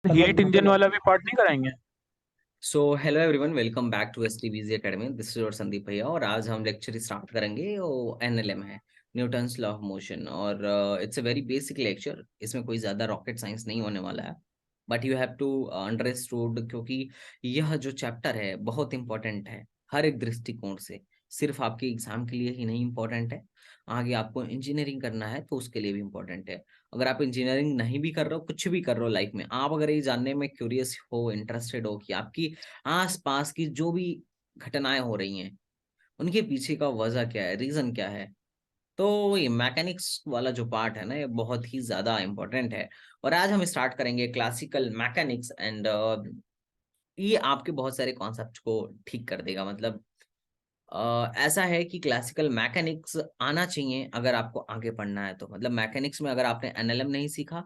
Heat engine वाला भी part नहीं कराएंगे? So hello everyone, welcome back to STBG academy. This is your Sandeep भैया और आज हम लेक्चर स्टार्ट करेंगे। वो एनएलएम है, न्यूटन्स लॉ ऑफ मोशन। और it's a very basic lecture. इसमें कोई ज़्यादा रॉकेट साइंस नहीं होने वाला है, but you have to understood, क्योंकि यह जो चैप्टर है बहुत इंपॉर्टेंट है हर एक दृष्टिकोण से। सिर्फ आपके एग्जाम के लिए ही नहीं इम्पोर्टेंट है, आगे आपको इंजीनियरिंग करना है तो उसके लिए भी इम्पोर्टेंट है। अगर आप इंजीनियरिंग नहीं भी कर रहे हो, कुछ भी कर रहे हो लाइफ में, आप अगर ये जानने में क्यूरियस हो, इंटरेस्टेड हो कि आपकी आसपास की जो भी घटनाएं हो रही हैं उनके पीछे का वजह क्या है, रीजन क्या है, तो ये मैकेनिक्स वाला जो पार्ट है ना, ये बहुत ही ज्यादा इंपॉर्टेंट है। और आज हम स्टार्ट करेंगे क्लासिकल मैकेनिक्स एंड ये आपके बहुत सारे कॉन्सेप्ट को ठीक कर देगा। मतलब ऐसा है कि क्लासिकल मैकेनिक्स आना चाहिए अगर आपको आगे पढ़ना है तो। मतलब मैकेनिक्स में अगर आपने एनएलएम नहीं सीखा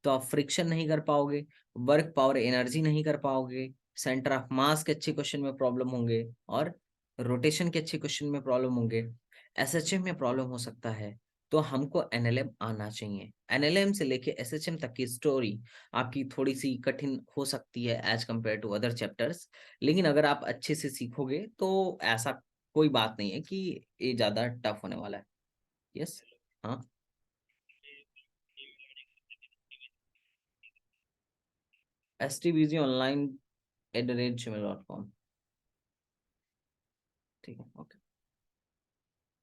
तो आप फ्रिक्शन नहीं कर पाओगे, वर्क पावर एनर्जी नहीं कर पाओगे, सेंटर ऑफ मास के अच्छे क्वेश्चन में प्रॉब्लम होंगे, और रोटेशन के अच्छे क्वेश्चन में प्रॉब्लम होंगे, एसएचएम में प्रॉब्लम हो सकता है। तो हमको एनएलएम आना चाहिए। एनएलएम से लेके एसएचएम तक की स्टोरी आपकी थोड़ी सी कठिन हो सकती है as compare to other chapters, लेकिन अगर आप अच्छे से सीखोगे तो ऐसा कोई बात नहीं है कि ये ज्यादा टफ होने वाला है। यस। हाँ, STBGonline@gmail.com। ठीक है, ओके,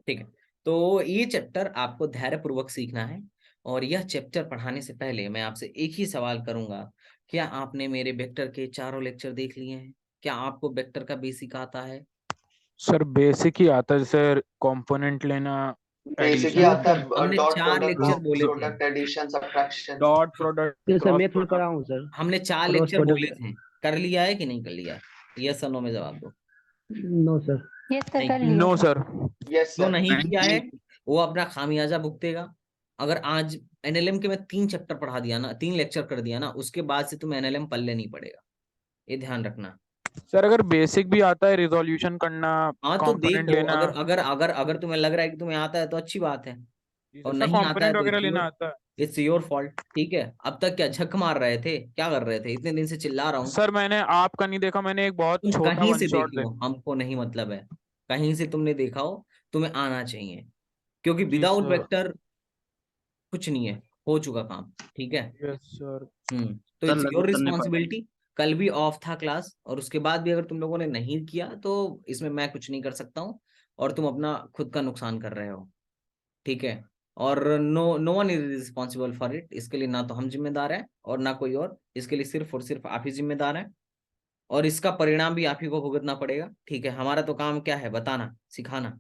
ठीक है। तो ये चैप्टर आपको धैर्य पूर्वक सीखना है। और यह चैप्टर पढ़ाने से पहले मैं आपसे एक ही सवाल करूंगा, क्या आपने मेरे वेक्टर के चारों लेक्चर देख लिए हैं? क्या आपको वेक्टर का बेसिक आता है? सर बेसिक ही आता है, जैसे कंपोनेंट लेना, बेसिक ही एडिशन, आता है। हमने डॉट 4 लेक्चर बोले थे। Product addition subtraction. Dot product, ये सर क्रॉस मैं फुल प्रोडक्ट। करा हूँ सर। हमने 4 क्रॉस लेक्चर बोले प्रोडक्ट थे, कर लिया है कि नहीं कर लिया है? यस और नो में जवाब दो। No sir. यस सर, नहीं, कर लिया नो सर। सर। यस जो सर। नहीं किया है वो अपना खामियाजा भुगतेगा। अगर आज एनएलएम के मैं 3 चैप्टर पढ़ा दिया ना, 3 लेक्चर कर दिया ना, उसके बाद से तुम्हें एनएलएम पल्ले नहीं पड़ेगा, ये ध्यान रखना। सर अगर बेसिक भी आता है, रिजोल्यूशन करना, हाँ तो कंपोनेंट देखो, लेना। अगर तुम्हें लग रहा है कि तुम्हें आता है तो अच्छी बात है, जी और सर, सर नहीं आता है कंपोनेंट तो वगैरह लेना आता है। It's your fault. ठीक है, अब तक क्या झक मार रहे थे, क्या कर रहे थे? इतने दिन से चिल्ला रहा हूँ। सर मैंने आपका नहीं देखा, मैंने एक बहुत तुम छोटा कहीं वन से शॉट देखे हो देखा। हमको नहीं मतलब है, कहीं से तुमने देखा हो, तुम्हें आना चाहिए, क्योंकि जी विदाउट सर। वेक्टर कुछ नहीं है, हो चुका काम। ठीक है। Yes sir. तो सर इट्स लगभग योर करने पड़ेगा। रिस्पॉन्सिबिलिटी। कल भी ऑफ था क्लास, और उसके बाद भी अगर तुम लोगों ने नहीं किया तो इसमें मैं कुछ नहीं कर सकता हूँ, और तुम अपना खुद का नुकसान कर रहे हो। ठीक है। और no one is responsible for it. इसके लिए ना तो हम जिम्मेदार हैं और ना कोई और, इसके लिए सिर्फ और सिर्फ आप ही जिम्मेदार हैं, और इसका परिणाम भी आप ही को भुगतना पड़ेगा। ठीक है, हमारा तो काम क्या है? बताना, सिखाना।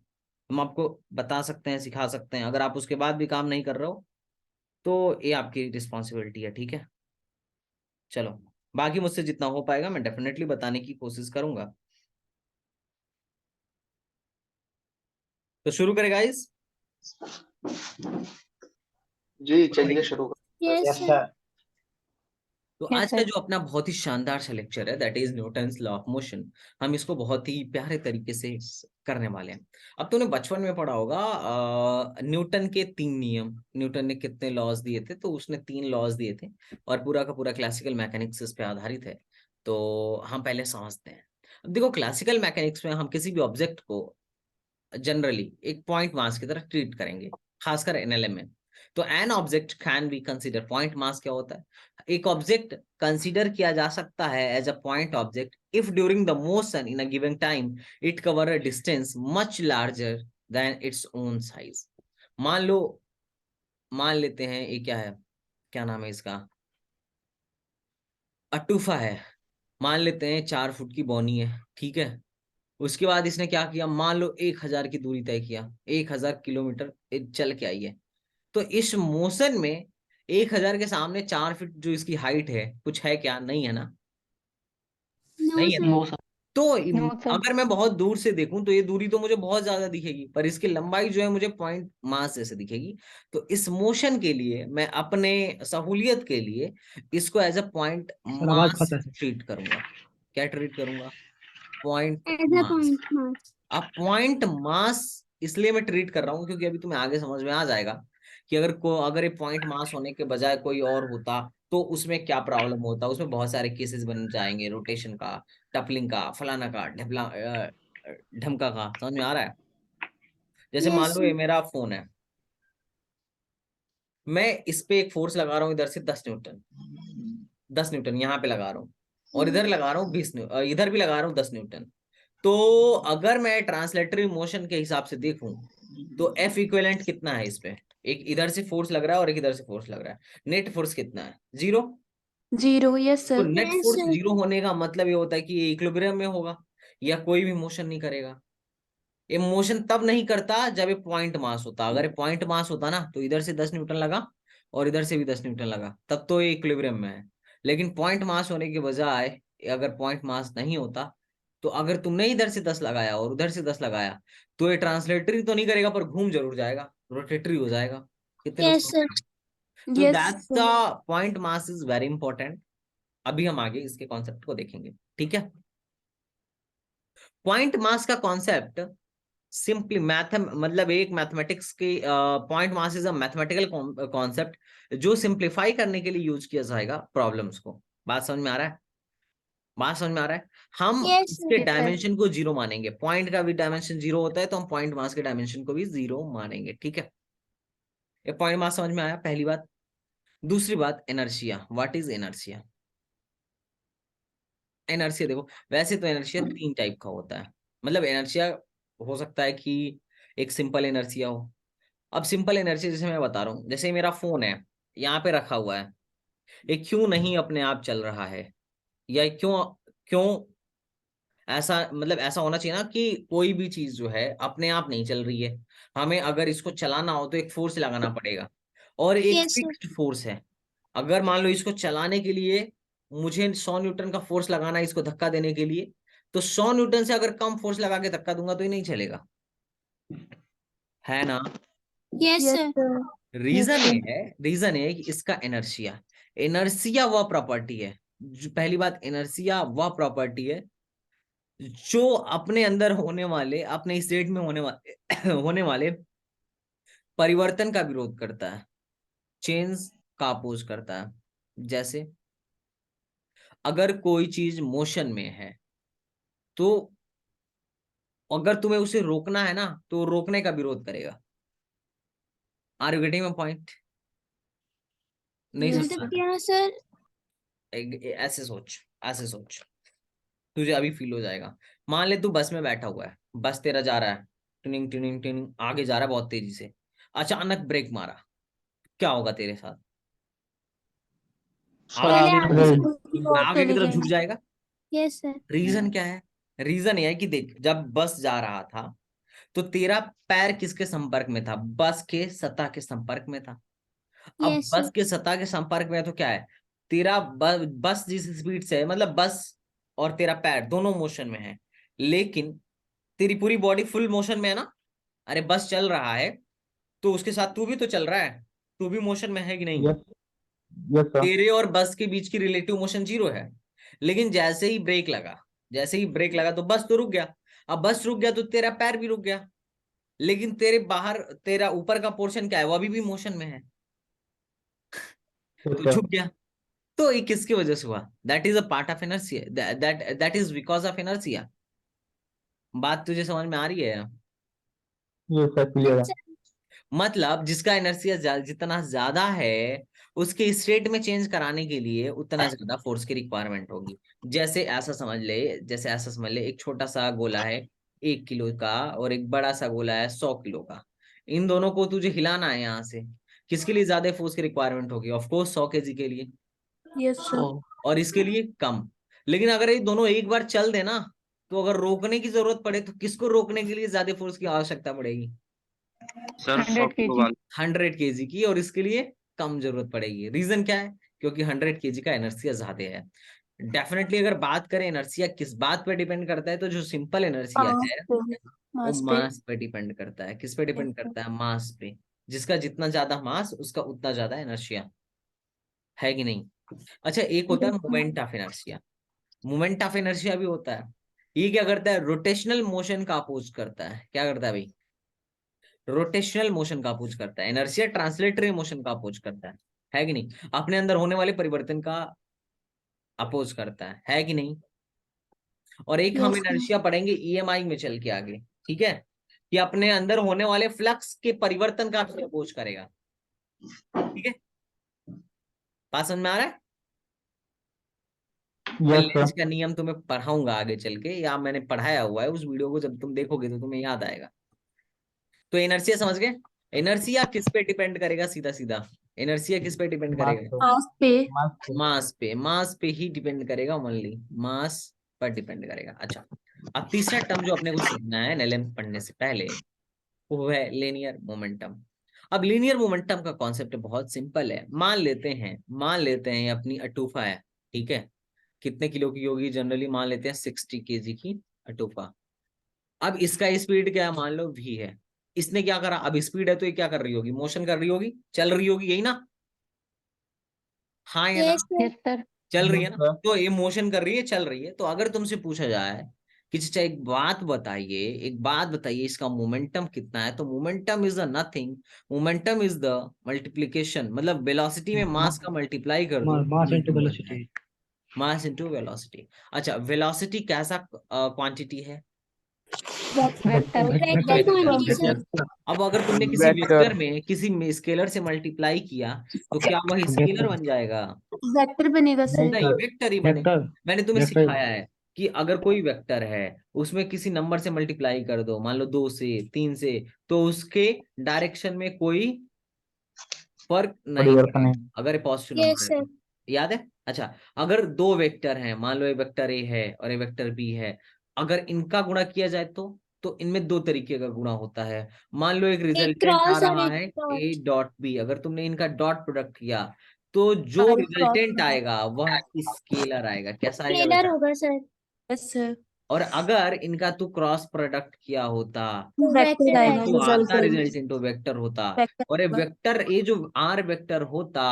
हम आपको बता सकते हैं, सिखा सकते हैं, अगर आप उसके बाद भी काम नहीं कर रहे हो तो ये आपकी रिस्पॉन्सिबिलिटी है। ठीक है, चलो, बाकी मुझसे जितना हो पाएगा मैं डेफिनेटली बताने की कोशिश करूंगा। तो शुरू करें गाइस? जी चलिए शुरू कर। Yes sir. तो यस आज का सर। जो अपना बहुत ही शानदार सा लेक्चर है, that is Newton's law of motion, हम इसको बहुत ही प्यारे तरीके से करने वाले हैं। अब तूने बचपन में पढ़ा होगा न्यूटन के 3 नियम। न्यूटन ने कितने लॉज दिए थे? तो उसने 3 लॉज दिए थे, और पूरा का पूरा क्लासिकल मैकेनिक्स इस पे आधारित है। तो हम पहले समझते हैं। अब देखो, क्लासिकल मैकेनिक्स में हम किसी भी ऑब्जेक्ट को जनरली एक पॉइंट मास की तरह ट्रीट करेंगे, खासकर एनएलएम में। तो an object can be consider, point mass क्या होता है? एक ऑब्जेक्ट कंसीडर किया जा सकता है as a point object if during the motion in a given time it cover a distance much larger than its own size. मान लो, मान लेते हैं ये क्या है, क्या नाम है इसका, अटूफा है। मान लेते हैं 4 फुट की बॉनी है। ठीक है, उसके बाद इसने क्या किया, मान लो 1000 की दूरी तय किया, 1000 किलोमीटर चल के आई है। तो इस मोशन में 1000 के सामने 4 फीट जो इसकी हाइट है, कुछ है क्या? नहीं है ना, नो नहीं है ना। No sir. सर। तो नो सर। अगर मैं बहुत दूर से देखूं तो ये दूरी तो मुझे बहुत ज्यादा दिखेगी, पर इसकी लंबाई जो है मुझे पॉइंट मास जैसे दिखेगी। तो इस मोशन के लिए मैं अपने सहूलियत के लिए इसको एज अ पॉइंट सर आवाज मास फंसा है। ट्रीट करूंगा। क्या ट्रीट करूंगा? Point as a mass. Point mass. अब पॉइंट मास इसलिए मैं ट्रीट कर रहा हूँ क्योंकि अभी तुम्हें आगे समझ में आ जाएगा कि अगर ये पॉइंट मास होने के बजाय कोई और होता तो उसमें क्या प्रॉब्लम होता है, उसमें बहुत सारे केसेस बन जाएंगे, रोटेशन का, टपलिंग का, फलाना का, ढमका का। समझ में आ रहा है? जैसे मान Yes, लो ये मेरा फोन है, मैं इस पे एक फोर्स लगा रहा हूँ इधर से 10 न्यूटन, 10 न्यूटन यहाँ पे लगा रहा हूँ, और इधर लगा रहा हूँ 20 न्यूटन, इधर भी लगा रहा हूँ 10 न्यूटन। तो अगर मैं ट्रांसलेटरी मोशन के हिसाब से देखूं तो एफ इक्विवेलेंट कितना है इस पे, एक इधर से फोर्स लग रहा है और एक इधर से फोर्स लग रहा है, नेट फोर्स कितना है? 0। 0. Yes, तो sir. नेट फोर्स 0 होने का मतलब ये होता है कि ये इक्विलिब्रियम में होगा, या कोई भी मोशन नहीं करेगा। ये मोशन तब नहीं करता जब ये पॉइंट मास होता। अगर ये पॉइंट मास होता ना तो इधर से 10 न्यूटन लगा और इधर से भी 10 न्यूटन लगा, तब तो ये इक्विलिब्रियम में है। लेकिन पॉइंट मास होने के बजाय अगर पॉइंट मास नहीं होता, तो अगर तुमने इधर से 10 लगाया और उधर से 10 लगाया, तो ये ट्रांसलेटरी तो नहीं करेगा पर घूम जरूर जाएगा, रोटेटरी हो जाएगा। कितने लोग Yes, sir. तो Yes, that's the sir. Point mass is very important. अभी हम आगे इसके कॉन्सेप्ट को देखेंगे, ठीक है? पॉइंट मास का कॉन्सेप्ट सिंपली मैथ, मतलब एक मैथमेटिक्स की point mass is a mathematical concept जो सिंप्लीफाई करने के लिए यूज किया जाएगा प्रॉब्लम्स को। बात समझ में आ रहा है? बात समझ में आ रहा है? हम Yes, sir. इसके Yes, sir. डायमेंशन को 0 मानेंगे, पॉइंट का भी डायमेंशन 0 होता है, तो हम पॉइंट मास के डायमेंशन को भी 0 मानेंगे, ठीक है? ये पॉइंट मास समझ में आया, पहली बात। दूसरी बात, inertia. What is inertia? Inertia देखो, वैसे तो इनर्शिया 3 टाइप का होता है। मतलब इनर्शिया हो सकता है कि एक सिंपल इनर्शिया हो। अब सिंपल इनर्शिया जैसे मैं बता रहा हूँ, जैसे मेरा फोन है, यहाँ पे रखा हुआ है, ये क्यों नहीं अपने आप चल रहा है, या क्यों क्यों ऐसा, मतलब ऐसा होना चाहिए ना कि कोई भी चीज जो है अपने आप नहीं चल रही है, हमें अगर इसको चलाना हो तो एक फोर्स लगाना पड़ेगा, और एक Yes, sir. फिक्स्ड फोर्स है। अगर मान लो इसको चलाने के लिए मुझे 100 न्यूटन का फोर्स लगाना है इसको धक्का देने के लिए, तो 100 न्यूटन से अगर कम फोर्स लगा के धक्का दूंगा तो ये नहीं चलेगा, है ना? Yes, Yes, sir. sir. Reason ये है, रीजन है कि इसका इनर्शिया, इनर्शिया वह प्रॉपर्टी है, पहली बात, इनर्शिया वह प्रॉपर्टी है जो अपने अंदर होने वाले, अपने स्टेट में होने वाले होने वाले परिवर्तन का विरोध करता है, चेंज का अपोज करता है। जैसे अगर कोई चीज मोशन में है, तो अगर तुम्हें उसे रोकना है ना, तो रोकने का विरोध करेगा। Are you getting my point? नहीं Yes, समझ? मतलब क्या सर? ऐसे सोच, ऐसे सोच, तुझे अभी फील हो जाएगा। मान ले तू बस में बैठा हुआ है, बस तेरा जा रहा है, ट्यूनिंग ट्यूनिंग ट्यूनिंग आगे जा रहा है बहुत तेजी से, अचानक ब्रेक मारा, क्या होगा तेरे साथ? आगे पहले की आगे तरफ, की ओर आगे की चले तरफ झुक जाएंगे. जाएगा। Yes sir. रीजन क्या है? रीजन ये है कि देख, जब बस जा रहा था तो तेरा पैर किसके संपर्क में था? बस के सतह के संपर्क में था। अब यस बस सर. के सतह के संपर्क में है तो क्या है, तेरा बस जिस स्पीड से है, मतलब बस और तेरा पैर दोनों मोशन में है, लेकिन तेरी पूरी बॉडी फुल मोशन में है ना। अरे बस चल रहा है तो उसके साथ तू भी तो चल रहा है, तू भी मोशन में है कि नहीं? Yes yes sir. तेरे और बस के बीच की रिलेटिव मोशन 0 है। लेकिन जैसे ही ब्रेक लगा, जैसे ही ब्रेक लगा तो बस तो रुक गया। अब बस रुक गया तो तेरा पैर भी रुक गया, लेकिन तेरे बाहर, तेरा ऊपर का पोर्शन क्या है, वो अभी भी मोशन में है, यस तो सर। झुक गया। तो ये किसकी वजह से हुआ? That is a part of inertia, that is because of inertia. बात तुझे समझ में आ रही है? यस सर, क्लियर है। मतलब जिसका इनर्शिया जितना ज्यादा है, उसके स्टेट में चेंज कराने के लिए उतना ज्यादा फोर्स की रिक्वायरमेंट होगी। जैसे ऐसा समझ ले, जैसे ऐसा समझ ले, एक छोटा सा गोला है 1 किलो का, और एक बड़ा सा गोला है 100 किलो का। इन दोनों को तुझे हिलाना है यहाँ से, किसके लिए ज्यादा फोर्स की रिक्वायरमेंट होगी? ऑफकोर्स 100 kg के लिए, yes, sir. और इसके लिए कम। लेकिन अगर ये दोनों एक बार चल देना, तो अगर रोकने की जरूरत पड़े तो किसको रोकने के लिए ज्यादा फोर्स की आवश्यकता पड़ेगी? Sir 100 kg. 100 kg की, और इसके लिए कम जरूरत पड़ेगी। रीजन क्या है? क्योंकि 100 kg का इनर्शिया ज्यादा है। डेफिनेटली अगर बात करें इनर्शिया किस बात पे डिपेंड करता है, तो जो सिंपल इनर्शिया मास है पे. वो मास पे. मास पे डिपेंड करता है। किस पे Yes, डिपेंड sir. करता है? मास पे। जिसका जितना ज्यादा मास उसका उतना ज्यादा इनर्शिया, है कि नहीं? अच्छा, एक होता है Yes, sir. Moment of inertia. Moment of inertia भी होता है। ये क्या करता है? रोटेशनल मोशन का अपोज करता है। क्या करता है भाई? रोटेशनल मोशन का अपोज करता है। इनर्शिया ट्रांसलेटरी मोशन का अपोज करता है कि नहीं? अपने अंदर होने वाले परिवर्तन का अपोज करता है कि नहीं? और एक हम Yes, sir. इनर्शिया पढ़ेंगे ईएमआई में चल के आगे, ठीक है, कि अपने अंदर होने वाले फ्लक्स के परिवर्तन का भी अपोज करेगा, ठीक है? बात समझ में आ रहा है? मैं लेंज का नियम तुम्हें पढ़ाऊंगा आगे चल के, या मैंने पढ़ाया हुआ है, उस वीडियो को जब तुम देखोगे तो तुम्हें याद आएगा। तो इनर्शिया समझ गए? इनर्शिया किस पे डिपेंड करेगा? सीधा सीधा इनर्शिया किस पे डिपेंड करेगा? Mass पे. मास पे। मास पे ही डिपेंड करेगा, ओनली मास पर डिपेंड करेगा। अच्छा, अब तीसरा टर्म जो अपने को सीखना है एनएलएम पढ़ने से पहले, वो है लीनियर मोमेंटम। अब लीनियर मोमेंटम का कॉन्सेप्ट बहुत सिंपल है। मान लेते हैं ये अपनी अटूफा है, ठीक है? कितने किलो की होगी? जनरली मान लेते हैं 60 केजी की अटूफा। अब इसका स्पीड क्या है? मान लो v है। इसने क्या करा? अब स्पीड है तो ये क्या कर रही होगी? मोशन कर रही होगी, चल रही होगी, यही ना? हाँ या ना? Yes, sir. चल रही है ना? तो ये मोशन कर रही है, चल रही है। तो अगर तुमसे पूछा जाए कि चाचा एक बात बताइए इसका मोमेंटम कितना है, तो momentum is the nothing, momentum is the multiplication, मतलब वेलोसिटी में मास का मल्टीप्लाई कर दो, mass into velocity. Mass into velocity. अच्छा, वेलोसिटी कैसा क्वांटिटी है? Vector quantity, sir. अब अगर तुमने किसी वेक्टर में किसी स्केलर से मल्टीप्लाई किया तो क्या वही स्केलर बन जाएगा? Vector बनेगा, sir. नहीं, वेक्टर ही बनेगा। वेक्टर मैंने तुम्हें वेक्टर सिखाया है कि अगर कोई वेक्टर है, उसमें किसी नंबर से मल्टीप्लाई कर दो, मान लो 2 से 3 से, तो उसके डायरेक्शन में कोई फर्क नहीं पड़ेगा अगर पॉजिटिव Yes, नंबर है sir. तो। याद है? अच्छा, अगर दो वेक्टर हैं, मान लो ये वेक्टर ए है और ये वेक्टर बी है, अगर इनका गुणा किया जाए तो इनमें दो तरीके का गुणा होता है। मान लो एक रिजल्टेंट आ क्रॉस और रहा एक है डॉट. ए डॉट बी, अगर तुमने इनका डॉट प्रोडक्ट किया तो जो क्रॉस रिजल्टेंट होगा. आएगा वह स्केलर आएगा। कैसा आएगा Scalar बेटा? होगा, sir. Yes, sir. और अगर इनका तू क्रॉस प्रोडक्ट किया होता Vector आएगा. तो आता रिजल्ट इनटू वेक्टर होता। और ये वेक्टर, ये जो आर वेक्टर होता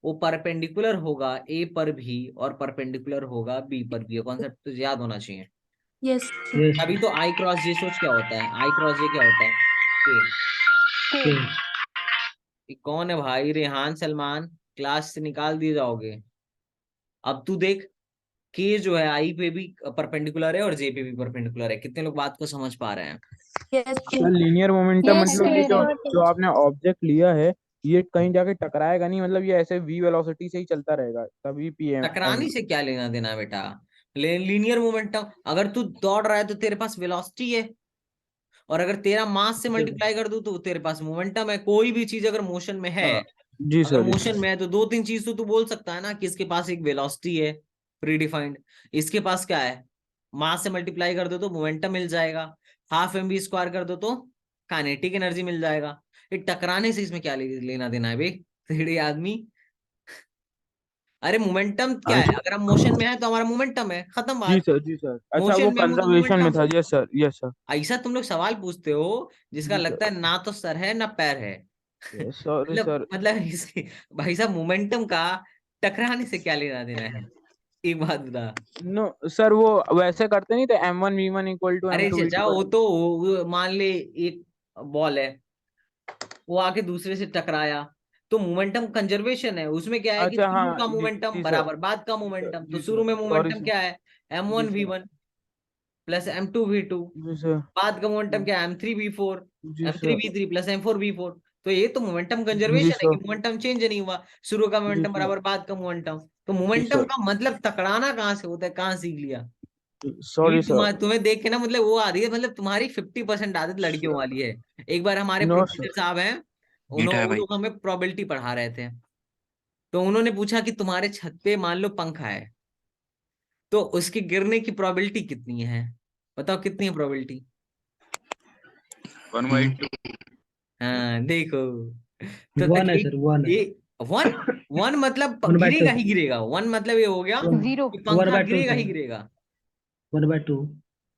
वो परपेंडिकुलर होगा ए पर भी और परपेंडिकुलर होगा बी पर भी। ये कॉन्सेप्ट तुझे याद होना चाहिए। Yes, sir. यस अभी तो आई क्रॉस जे सोच क्या होता है? आई क्रॉस जे क्या होता है? के। ये कौन है भाई? रेहान सलमान, क्लास से निकाल दिए जाओगे। अब तू देख, के जो है आई पे भी परपेंडिकुलर है और जे पे भी परपेंडिकुलर है। कितने लोग बात को समझ पा रहे हैं? Yes, sir. Linear momentum Yes, मतलब ये sir. जो आपने ऑब्जेक्ट लिया है ये कहीं जाके टकराएगा नहीं, मतलब ये ऐसे v वेलोसिटी से ही चलता रहेगा, तभी pm टकराने से क्या लेना देना बेटा? लीनियर मोमेंटम, अगर तू दौड़ रहा है तो तेरे पास वेलोसिटी है, और अगर तेरा मास से मल्टीप्लाई कर दूं तो तेरे पास मोमेंटम है। कोई भी चीज अगर मोशन में है, जी अगर सर। मोशन में है तो दो तीन चीज तो तू बोल सकता है ना, कि इसके पास एक वेलोसिटी है प्रीडिफाइंड, इसके पास क्या है, मास से मल्टीप्लाई कर दो तो मोमेंटम मिल जाएगा, हाफ एम बी स्क्वायर कर दो तो काइनेटिक एनर्जी मिल जाएगा। ये टकराने से इसमें क्या लेना देना है भाई तेरे आदमी? अरे मोमेंटम क्या है? अगर हम मोशन में है तो हमारा मोमेंटम है, खत्म जी बात। सर जी सर। अच्छा, वो मोशन में हूं तो कंजर्वेशन में मोमेंटम। था। Yes sir, yes sir. ऐसा तुम लोग सवाल पूछते हो जिसका जी लगता है ना तो सर है ना पैर है। सर। Sorry sir. मतलब इसके भाई साहब मोमेंटम का टकराने से क्या लेना देना है? एक बात बता। नो सर, वो वैसे करते नहीं थे m1v1 इक्वल टू अरे m2v2 चाचा, वो तो मान ले एक बॉल है, वो आके दूसरे से टकराया तो मोमेंटम कंजर्वेशन है। उसमें क्या है कि अच्छा शुरू हाँ का जी मोमेंटम जी सर। बराबर बाद का मोमेंटम। तो जी शुरू सर, में सॉरी मोमेंटम सर। क्या है? जी m1 sir. v1 plus m2 v2। जी सर। बाद का मोमेंटम क्या है? m3 v4 जी m3 sir. v3 plus m4 v4। तो ये तो मोमेंटम जी कंजर्वेशन है सर। कि मोमेंटम चेंज नहीं हुआ, शुरू का जी मोमेंटम सर। बराबर बाद का मोमेंटम। तो जी मोमेंटम सर। का मतलब टकराना कहाँ से होता है? कहाँ सीख लिया? ये सॉरी सर। तुम्हें देख के ना, मतलब वो आ रही है, मतलब तुम्हारी 50% आदत लड़कियों वाली है। एक बार हमारे नो सर। प्रोफेसर साहब हैं, वो लोग हमें प्रोबेबिलिटी पढ़ा रहे थे, तो उन्होंने पूछा कि तुम्हारे छत पे मान लो पंखा है, तो उसके गिरने की प्रोबेबिलिटी कितनी है? बताओ कितनी है प्रोबेबिलिटी? 1/2। हाँ देखो, तो वन है तकलीफ सर, वन है। ये वन। वन मतलब 1/2 गिरेगा ही गिरेगा। वन मतलब ये हो गया कि पंखा 1/2 गिरेगा ही सर, गिरेगा। 1/2।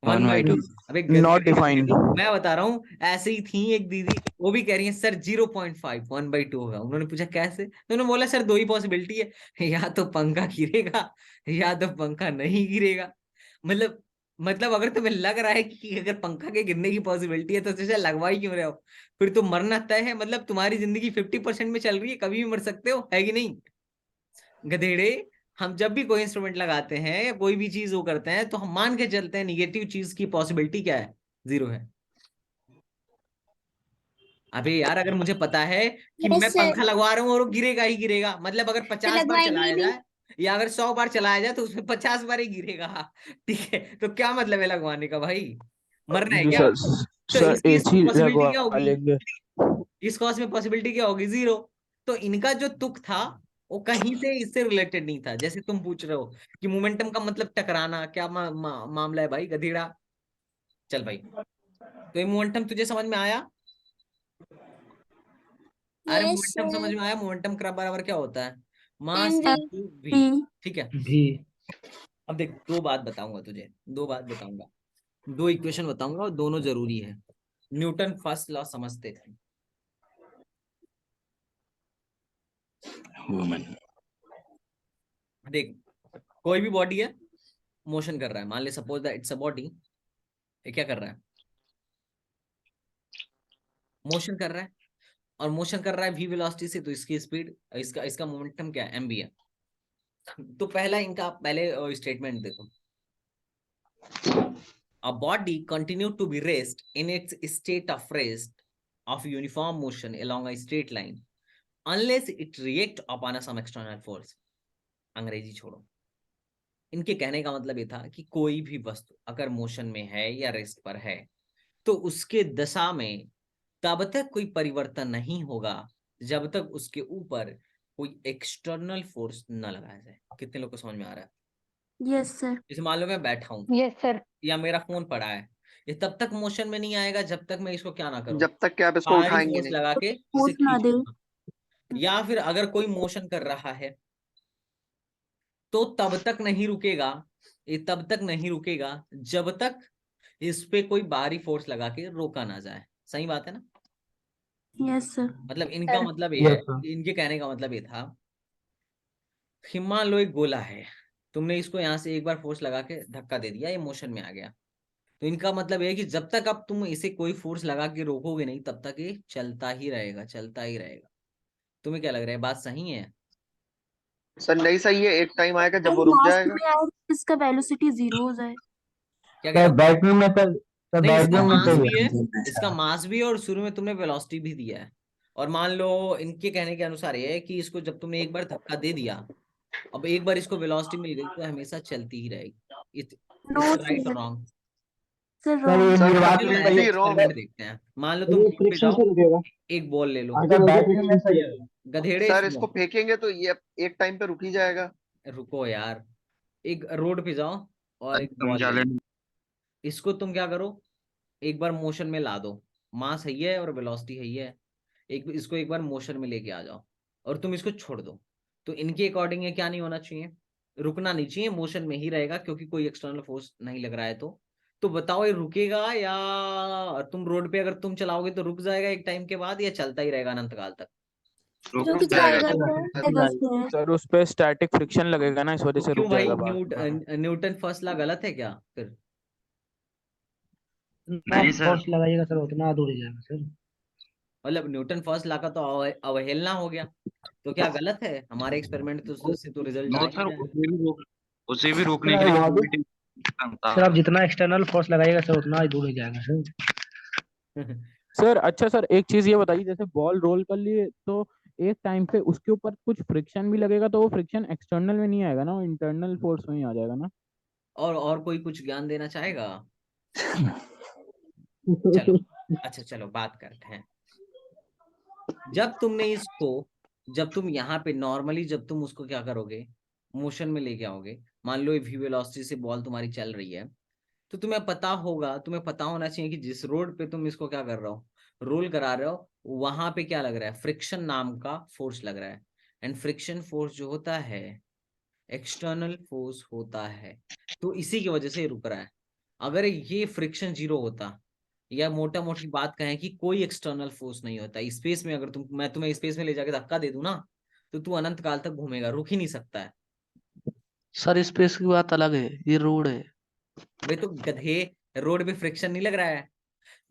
1/2। अबे गधे नॉट के डिफाइंड। गधे, मैं बता रहा हूँ। ऐसे ही थी एक दीदी, वो भी कह रही है सर 0.5 1/2 होगा। उन्होंने पूछा कैसे, तो उन्होंने बोला सर दो ही पॉसिबिलिटी है, या तो पंखा गिरेगा या तो पंखा नहीं गिरेगा। मतलब मतलब अगर तुम्हें लग रहा है कि अगर पंखा के गिरने की पॉसिबिलिटी है तो सोचा लगवा ही क्यों रहे हो? फिर तो मरना तय है, मतलब तुम्हारी जिंदगी 50% में चल रही है, कभी भी मर सकते हो, है कि नहीं गधेड़े? हम जब भी कोई इंस्ट्रूमेंट लगाते हैं या कोई भी चीज वो करते हैं तो हम मान के चलते हैं निगेटिव चीज की पॉसिबिलिटी क्या है, 0 है। अबे यार अगर मुझे पता है कि Yes, मैं sir. पंखा लगवा रहा हूँ और वो गिरेगा ही गिरेगा, मतलब अगर 50 बार लगवाएंगे चलाया ही नहीं। जाए या अगर 100 बार चलाया जाए तो उसमें 50 बार ही गिरेगा। ठीक है, तो क्या मतलब है लगवाने का भाई? मरना है जी क्या? सर। तो सर इसकी एक ही पॉसिबिलिटी क्या लगवा होगी? लेंगे। इस कॉस में पॉसिबिलिटी क्या होगी? 0। तो इनका जो तुक था वो कहीं से इससे रिलेटेड नहीं था। जैसे तुम पूछ रहे हो कि मोमेंटम का मतलब टकराना, क्या मामला है भाई गधेड़ा? चल भाई, तो ये मोमेंटम तुझे समझ में आया? अरे Yes, मोमेंटम समझ sir. में आया? मोमेंटम का बराबर क्या होता है? Mass MV. Into V. ठीक है, भी अब देख दो बात बताऊंगा तुझे, दो बात बताऊंगा, दो इक्वेशन बताऊंगा और दोनों जरूरी है। न्यूटन फर्स्ट लॉ समझते थे। देख, कोई भी बॉडी है, मोशन कर रहा है, मान ले suppose that it's a body, ये क्या कर रहा है? मोशन कर रहा है, और मोशन कर रहा है v वेलोसिटी से, तो इसकी स्पीड, इसका इसका मोमेंटम क्या है? mv है। तो पहला इनका पहले स्टेटमेंट देखो, a body continue to be rest in its state of rest of uniform motion along a straight line unless it react upon some external force। अंग्रेजी छोड़ो, इनके कहने का मतलब ये था कि कोई भी वस्तु अगर मोशन में है या रेस्ट पर है तो उसके दशा में तब तक कोई परिवर्तन नहीं होगा जब तक उसके ऊपर कोई एक्सटर्नल फोर्स न लगाया जाए। कितने लोग को समझ में आ रहा है? Yes, sir. जैसे मान लो मैं बैठा हूं यस सर। या मेरा फोन पड़ा है, ये तब तक मोशन में नहीं आएगा जब तक मैं इसको क्या ना करूं, जब तक कि आप इसको बाहरी उठाएंगे फोर्स नहीं। लगा के इसे Force ना खींच दे। लूंगा। या फिर अगर कोई मोशन कर रहा है तो तब तक नहीं रुकेगा, ये तब तक नहीं रुकेगा जब तक इस पे कोई बाहरी फोर्स लगा के रोका ना जाए। सही बात है ना? Yes, sir. मतलब इनका मतलब ये है, यस सर। इनके कहने का मतलब ये था कि मान लो एक गोला है, तुमने इसको यहाँ से एक बार फोर्स लगा के धक्का दे दिया, ये मोशन में आ गया। तो इनका मतलब ये है कि जब तक अब तुम इसे कोई फोर्स लगा के रोकोगे नहीं तब तक ये चलता ही रहेगा, चलता ही रहेगा। तुम्हें क्या लग रहा है, बात सही है? सर नहीं सही है, एक टाइम आएगा जब वो कहीं रुक मास जाएगा। में आए तो इसका वेलोसिटी 0 हो जाए। क्या कह रहे हो? बैटरी में तो नहीं, इसका बैटरी में मास तो भी है, इसका मास भी है और शुरू में तुमने वेलोसिटी भी दिया है। और मान लो इनके कहने के अनुसार ये है कि इसको जब तुमने एक बार धक्का दे दिया, अब एक बार इसको वेलोसिटी मिल गई तो हमेशा चलती ही रहेगी। No, इट्स राइट और sir. रॉन्ग? Sir, सर ये wrong. सर मेरी बात चलो में ऐसे कंप्लीटली रॉन्ग। एक्सपेरिमेंट देखते हैं। मान लो तुम रोड पे फ्रिक्शन जाओ, से रुकेगा। एक बॉल ले लो, अगर बैटरी में से गधेड़े सर इसको सुनो, फेंकेंगे तो ये एक टाइम पे रुक ही जाएगा। रुको यार, एक रोड पे जाओ और एक बॉल ले लो, इसको तुम क्या करो, एक बार मोशन में ला दो, मास है ही है और वेलोसिटी है ही है, एक इसको एक बार मोशन में लेके आ जाओ और तुम इसको छोड़ दो। तो इनके अकॉर्डिंग ये क्या नहीं होना चाहिए, रुकना नहीं चाहिए, मोशन में ही रहेगा क्योंकि कोई एक्सटर्नल फोर्स नहीं लग रहा है। तो बताओ ये रुकेगा या तुम रोड पे अगर तुम चलाओगे तो रुक जाएगा एक टाइम के बाद, या चलता ही रहेगा अनंत काल तक? रुक जाएगा। जाएगा तो आएगा sir. सर उस पे स्टैटिक फ्रिक्शन लगेगा ना, इस वजह से रुक क्यों भाई, जाएगा बाद। न्यूटन फर्स्ट लॉ गलत है क्या फिर? नहीं सर, फोर्स लगाइएगा सर उतना दूर ही जाएगा सर। मतलब न्यूटन फर्स्ट लॉ का तो अवहेलना हो गया, तो क्या गलत है? हमारे एक्सपेरिमेंट तो उससे तो रिजल्ट आ नो ही सर, रहा उसे भी रोकने सर के लिए वो भी gravity था। सर आप जितना एक्सटर्नल फोर्स लगाइएगा सर उतना ही दूर ही जाएगा सर। है। सर अच्छा सर, एक चीज ये बताइए, जैसे बॉल रोल कर लिए तो एक टाइम पे उसके ऊपर कुछ फ्रिक्शन भी लगेगा, तो वो फ्रिक्शन एक्सटर्नल में नहीं आएगा ना, वो इंटरनल फोर्स में ही आ जाएगा ना? और कोई कुछ ज्ञान देना चाहेगा? चलो, अच्छा चलो बात करते हैं। जब तुमने इसको, जब तुम यहाँ पे नॉर्मली जब तुम उसको क्या करोगे, मोशन में लेके आओगे, मान लो ये v वेलोसिटी से बॉल तुम्हारी चल रही है, तो तुम्हें पता होगा, तुम्हें पता होना चाहिए कि जिस रोड पे तुम इसको क्या कर रहे हो, रोल करा रहे हो, वहां पे क्या लग रहा है, फ्रिक्शन नाम का फोर्स लग रहा है। एंड फ्रिक्शन फोर्स जो होता है एक्सटर्नल फोर्स होता है, तो इसी की वजह से ये रुक रहा है। अगर ये फ्रिक्शन 0 होता, या मोटा मोटी बात कहें कि कोई एक्सटर्नल फोर्स नहीं होता स्पेस में, अगर मैं तुम्हें स्पेस में ले जाके धक्का दे दूं ना, तो तू अनंत काल तक घूमेगा, रुक ही नहीं सकता है। सर स्पेस की बात अलग है, ये रोड है। भाई तो गधे, रोड पे फ्रिक्शन नहीं लग रहा है।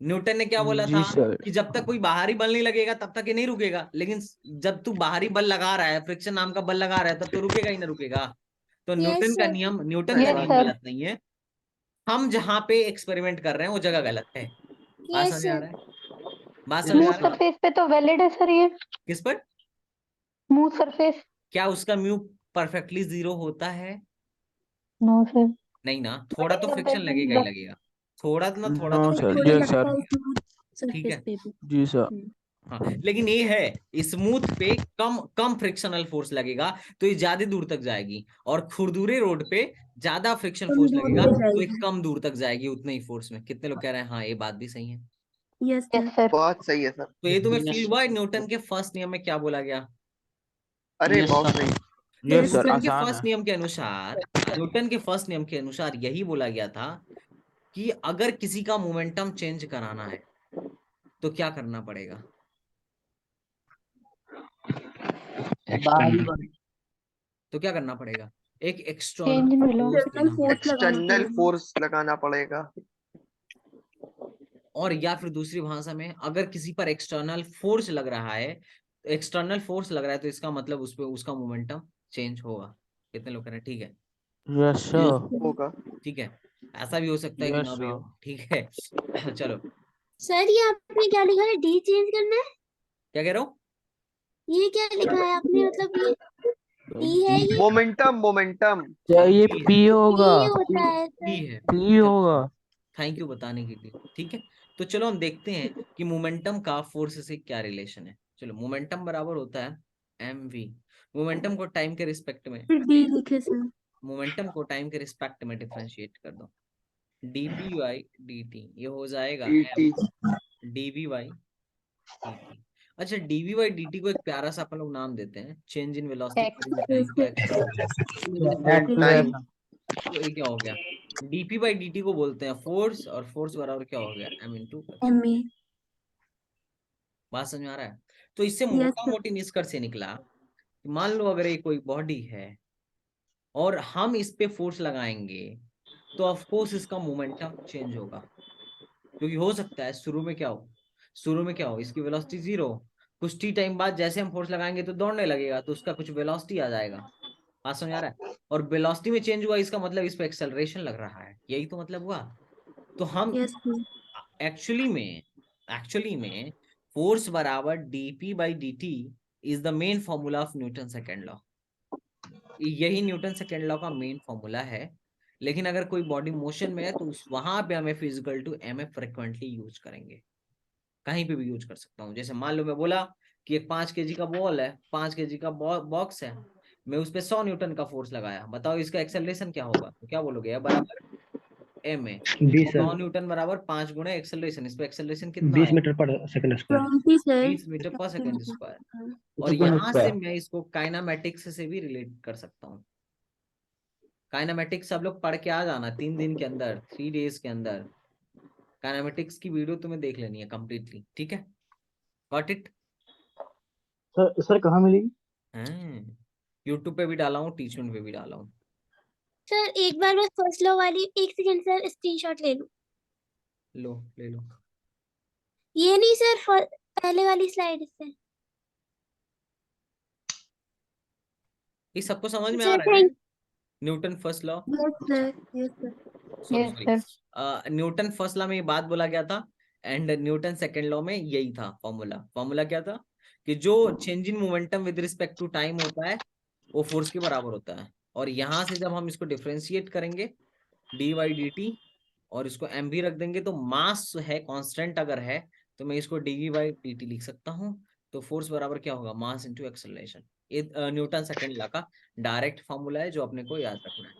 न्यूटन ने क्या बोला जी था सर। कि जब तक कोई बाहरी बल नहीं लगेगा तब तक ये नहीं रुकेगा, लेकिन जब तू बाहरी बल लगा रहा है, फ्रिक्शन नाम का बल लगा रहा है, तब तो रुकेगा ही ना रुकेगा। तो यस न्यूटन का सर। नियम, न्यूटन का सही नियम बात है। गलत नहीं है। हम जहां पे एक्सपेरिमेंट कर रहे हैं वो जगह गलत है। बात यस समझ में आ सर। रहा है? बात समझ में आ स्मूथ रहा है? सरफेस पे तो वैलिड है सर ये। किस पर? Smooth surface. क्या उसका म्यू परफेक्टली जीरो होता है? No sir. नहीं ना, थोड़ा तो फ्रिक्शन लगेगा ही लगेगा, थोड़ा ना थोड़ा नो तो सर। फ्रिक्शन थोड़ा जी लगेगा लगता सर। है लगेगा। स्मूथ ठीक सरफेस है, पे भी। जी सर। हाँ, लेकिन ये है स्मूथ पे कम कम फ्रिक्शनल फोर्स लगेगा तो ये ज्यादा दूर तक जाएगी, और खुरदुरे रोड पे ज्यादा फ्रिक्शन कम फोर्स दूर लगेगा पे तो ये जाएगी। कम दूर तक जाएगी उतने ही फोर्स में। कितने लोग कह रहे हैं हाँ ये बात भी सही है? Yes yes sir. सर। बहुत सही है सर। तो ये तुम्हें फील हुआ है न्यूटन के फर्स्ट नियम में क्या बोला गया? अरे बहुत सही। तो yes yes sir, Newton sir. के आसान फर्स्ट है। नियम के अनुसार, न्यूटन के फर्स्ट नियम के अनुसार यही बोला गया था कि अगर किसी का मोमेंटम चेंज कराना है तो क्या करना पड़ेगा? बाहरी बल। तो क्या करना पड़ेगा? एक change in external force velocity. External देना फोर्स पड़ेगा, लगाना एक्सटर्नल पड़ेगा। फोर्स लगाना पड़ेगा। और या फिर दूसरी भाषा में अगर किसी पर एक्सटर्नल फोर्स लग रहा है, एक्सटर्नल फोर्स लग रहा है तो इसका मतलब उस पे उसका मोमेंटम चेंज होगा। कितने लोग कह रहे हैं ठीक है? Yes yes sir. सर। होगा। ठीक है, ऐसा भी हो सकता है कि यस ना भी सर। हो। ठीक है चलो, सर ये आपने क्या लिखा है, डी चेंज करना है? क्या कह रहे हो? ये क्या लिखा है आपने, मतलब ये डी है ये? Momentum momentum. क्या ये ये पी होगा? ये होता है ही सर। है। पी होगा। थैंक यू बताने के लिए। ठीक है, तो चलो हम देखते हैं कि मोमेंटम का फोर्स से क्या रिलेशन है। चलो, मोमेंटम बराबर होता है एम वी। मोमेंटम को टाइम के रिस्पेक्ट में, डी लिखे सर। मोमेंटम को टाइम के रिस्पेक्ट में डिफरेंशिएट कर दो। D P by D T ये हो जाएगा ईटी। M D V by D T. अच्छा, D V by D T को एक प्यारा सा अपन लोग नाम देते हैं, change in velocity X. Time का एक्सलेरेशन। In time. एक्सीलरेशन। तो ये क्या हो गया? डीपी बाई डी टी को बोलते हैं फोर्स, और फोर्स बराबर क्या हो गया? M into. M A. बात समझ में आ रहा है? तो इससे यस मोटा सर। मोटी निष्कर्ष से निकला कि मान लो अगर ये कोई बॉडी है और हम इस पे फोर्स लगाएंगे तो ऑफ कोर्स इसका मोमेंटम चेंज होगा, क्योंकि हो सकता है शुरू में क्या हो, शुरू में क्या हो, इसकी वेलोसिटी जीरो, कुछ टी टाइम बाद जैसे हम फोर्स लगाएंगे तो दौड़ने लगेगा तो उसका कुछ वेलोसिटी आ जाएगा। बात समझ आ रहा है? और वेलोसिटी में चेंज हुआ इसका मतलब इस पे एक्सेलरेशन लग रहा है, यही तो मतलब हुआ। तो हम यस सर। एक्चुअली में फोर्स बराबर dp by dt is the main formula of Newton second law. यही न्यूटन सेकेंड लॉ का मेन फॉर्मूला है। लेकिन अगर कोई बॉडी मोशन में है तो उस वहां पे हमें physical to M F frequently use करेंगे। कहीं पे भी यूज कर सकता हूँ। जैसे मान लो मैं बोला कि एक 5 kg का बॉल है, 5 kg का बॉक्स है, मैं उस पे 100 न्यूटन का फोर्स लगाया, बताओ इसका एक्सेलरेशन क्या होगा? तो क्या बोलोगे? बराबर एम ए। 20 9 सर। न्यूटन बराबर 5 गुणे एक्सेलरेशन, इस पे एक्सेलरेशन कितना 20 आएगा? मीटर पर सेकंड स्क्वायर। 20 सर। 20 मीटर पर सेकंड स्क्वायर। और सेकंड यहां से स्क्वायर। मैं इसको काइनामेटिक्स से भी रिलेट कर सकता हूँ। काइनामेटिक्स सब लोग पढ़ के आ जाना 3 दिन के अंदर, 3 days के अंदर। काइनामेटिक्स की वीडियो तुम्हें देख लेनी है कंप्लीटली। ठीक है, गॉट इट? सर कहाँ मिलेगी? यूट्यूब पे भी डाला हूँ, टीचमेंट पे भी डाला हूँ। सर एक बार मैं फर्स्ट लॉ वाली, एक सेकंड सर, स्क्रीनशॉट ले लूं। लो ले लो। ये नहीं सर, पहले वाली स्लाइड से। ये सबको समझ में आ सर रहा है? Thank. Newton first law, yes sir. Yes sir. Sorry yes sorry, sir. Newton first law में ये बात बोला गया था, एंड न्यूटन सेकेंड लॉ में यही था फॉर्मूला। फॉर्मूला क्या था? कि जो change in momentum with respect to time होता है वो फोर्स के बराबर होता है। और यहां से जब हम इसको डिफरेंशिएट करेंगे डी वाई डी टी और इसको एम भी रख देंगे, तो मास है कांस्टेंट अगर है तो मैं इसको D V by D T लिख सकता हूँ। तो फोर्स बराबर क्या होगा? Mass into acceleration. ये न्यूटन सेकेंड लॉ का डायरेक्ट फॉर्मूला है जो अपने को याद रखना है,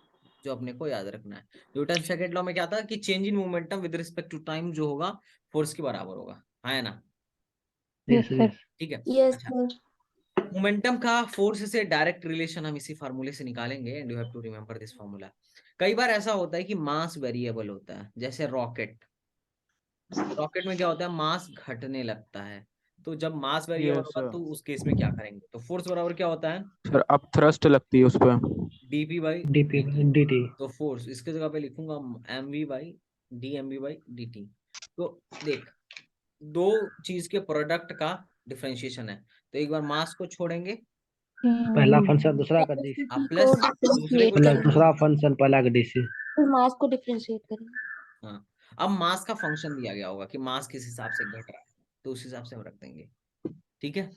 जो अपने को याद रखना है। न्यूटन सेकेंड लॉ में क्या था कि change in momentum with respect to time जो होगा फोर्स के बराबर होगा, है ना? Yes sir. ठीक है। यस अच्छा, सर। मोमेंटम का फोर्स से डायरेक्ट रिलेशन हम इसी फार्मूले से निकालेंगे, and you have to remember this formula. कई बार ऐसा होता है कि मास वेरिएबल होता है, जैसे रॉकेट। रॉकेट में क्या होता है? मास घटने लगता है, तो जब मास वेरिएबल यस होगा तो उस केस में क्या करेंगे, तो फोर्स बराबर क्या होता है, सर, अब थ्रस्ट लगती है उस पर। DP by DP dt। DT. तो फोर्स इसके जगह पे लिखूंगा mv by dmv by dt। तो देख, दो चीज के प्रोडक्ट का डिफरेंशिएशन है, तो एक बार मास को छोड़ेंगे पहला फंक्शन दूसरा का डी, अब प्लस दूसरे को मतलब छोड़ेंगे। दूसरा फंक्शन पहला का डी से। फिर मास को डिफरेंशिएट करेंगे। हाँ, अब मास का फंक्शन दिया गया होगा कि मास किस हिसाब से घट रहा है, तो उस हिसाब से हम रख देंगे। ठीक है,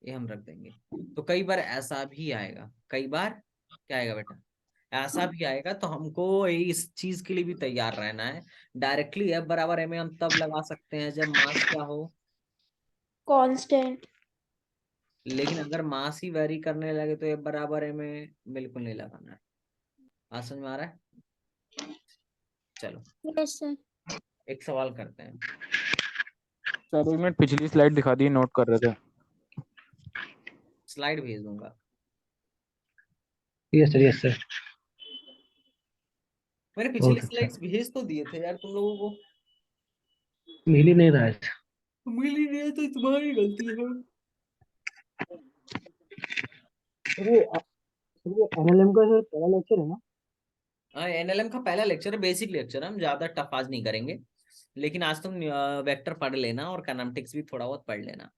ये हम रख देंगे। तो कई बार ऐसा भी आएगा, कई बार क्या आएगा बेटा, ऐसा भी आएगा, तो हमको इस चीज के लिए भी तैयार रहना है। डायरेक्टली F बराबर m हम तब लगा सकते हैं जब मास क्या हो, कांस्टेंट। लेकिन अगर मास ही वेरी करने लगे तो F बराबर m बिल्कुल नहीं लगाना है। बात समझ में आ रहा है? चलो यस सर। एक सवाल करते हैं। सर एक मिनट, पिछली स्लाइड दिखा दी, नोट कर रहे थे। स्लाइड भेज दूंगा। Yes sir, yes sir. मैंने पिछली ओके सर, स्लाइड्स भेज तो दिए थे यार तुम लोगों को, मिल ही नहीं रहा है। मिल ही नहीं है तो तुम्हारी गलती है। ये एनएलएम का सर पहला लेक्चर है ना? हाँ, एनएलएम का पहला लेक्चर है, बेसिक लेक्चर है, हम ज्यादा टफ आज नहीं करेंगे, लेकिन आज तुम वेक्टर पढ़ लेना और काइनेमेटिक्स भी थोड़ा बहुत पढ़ लेना।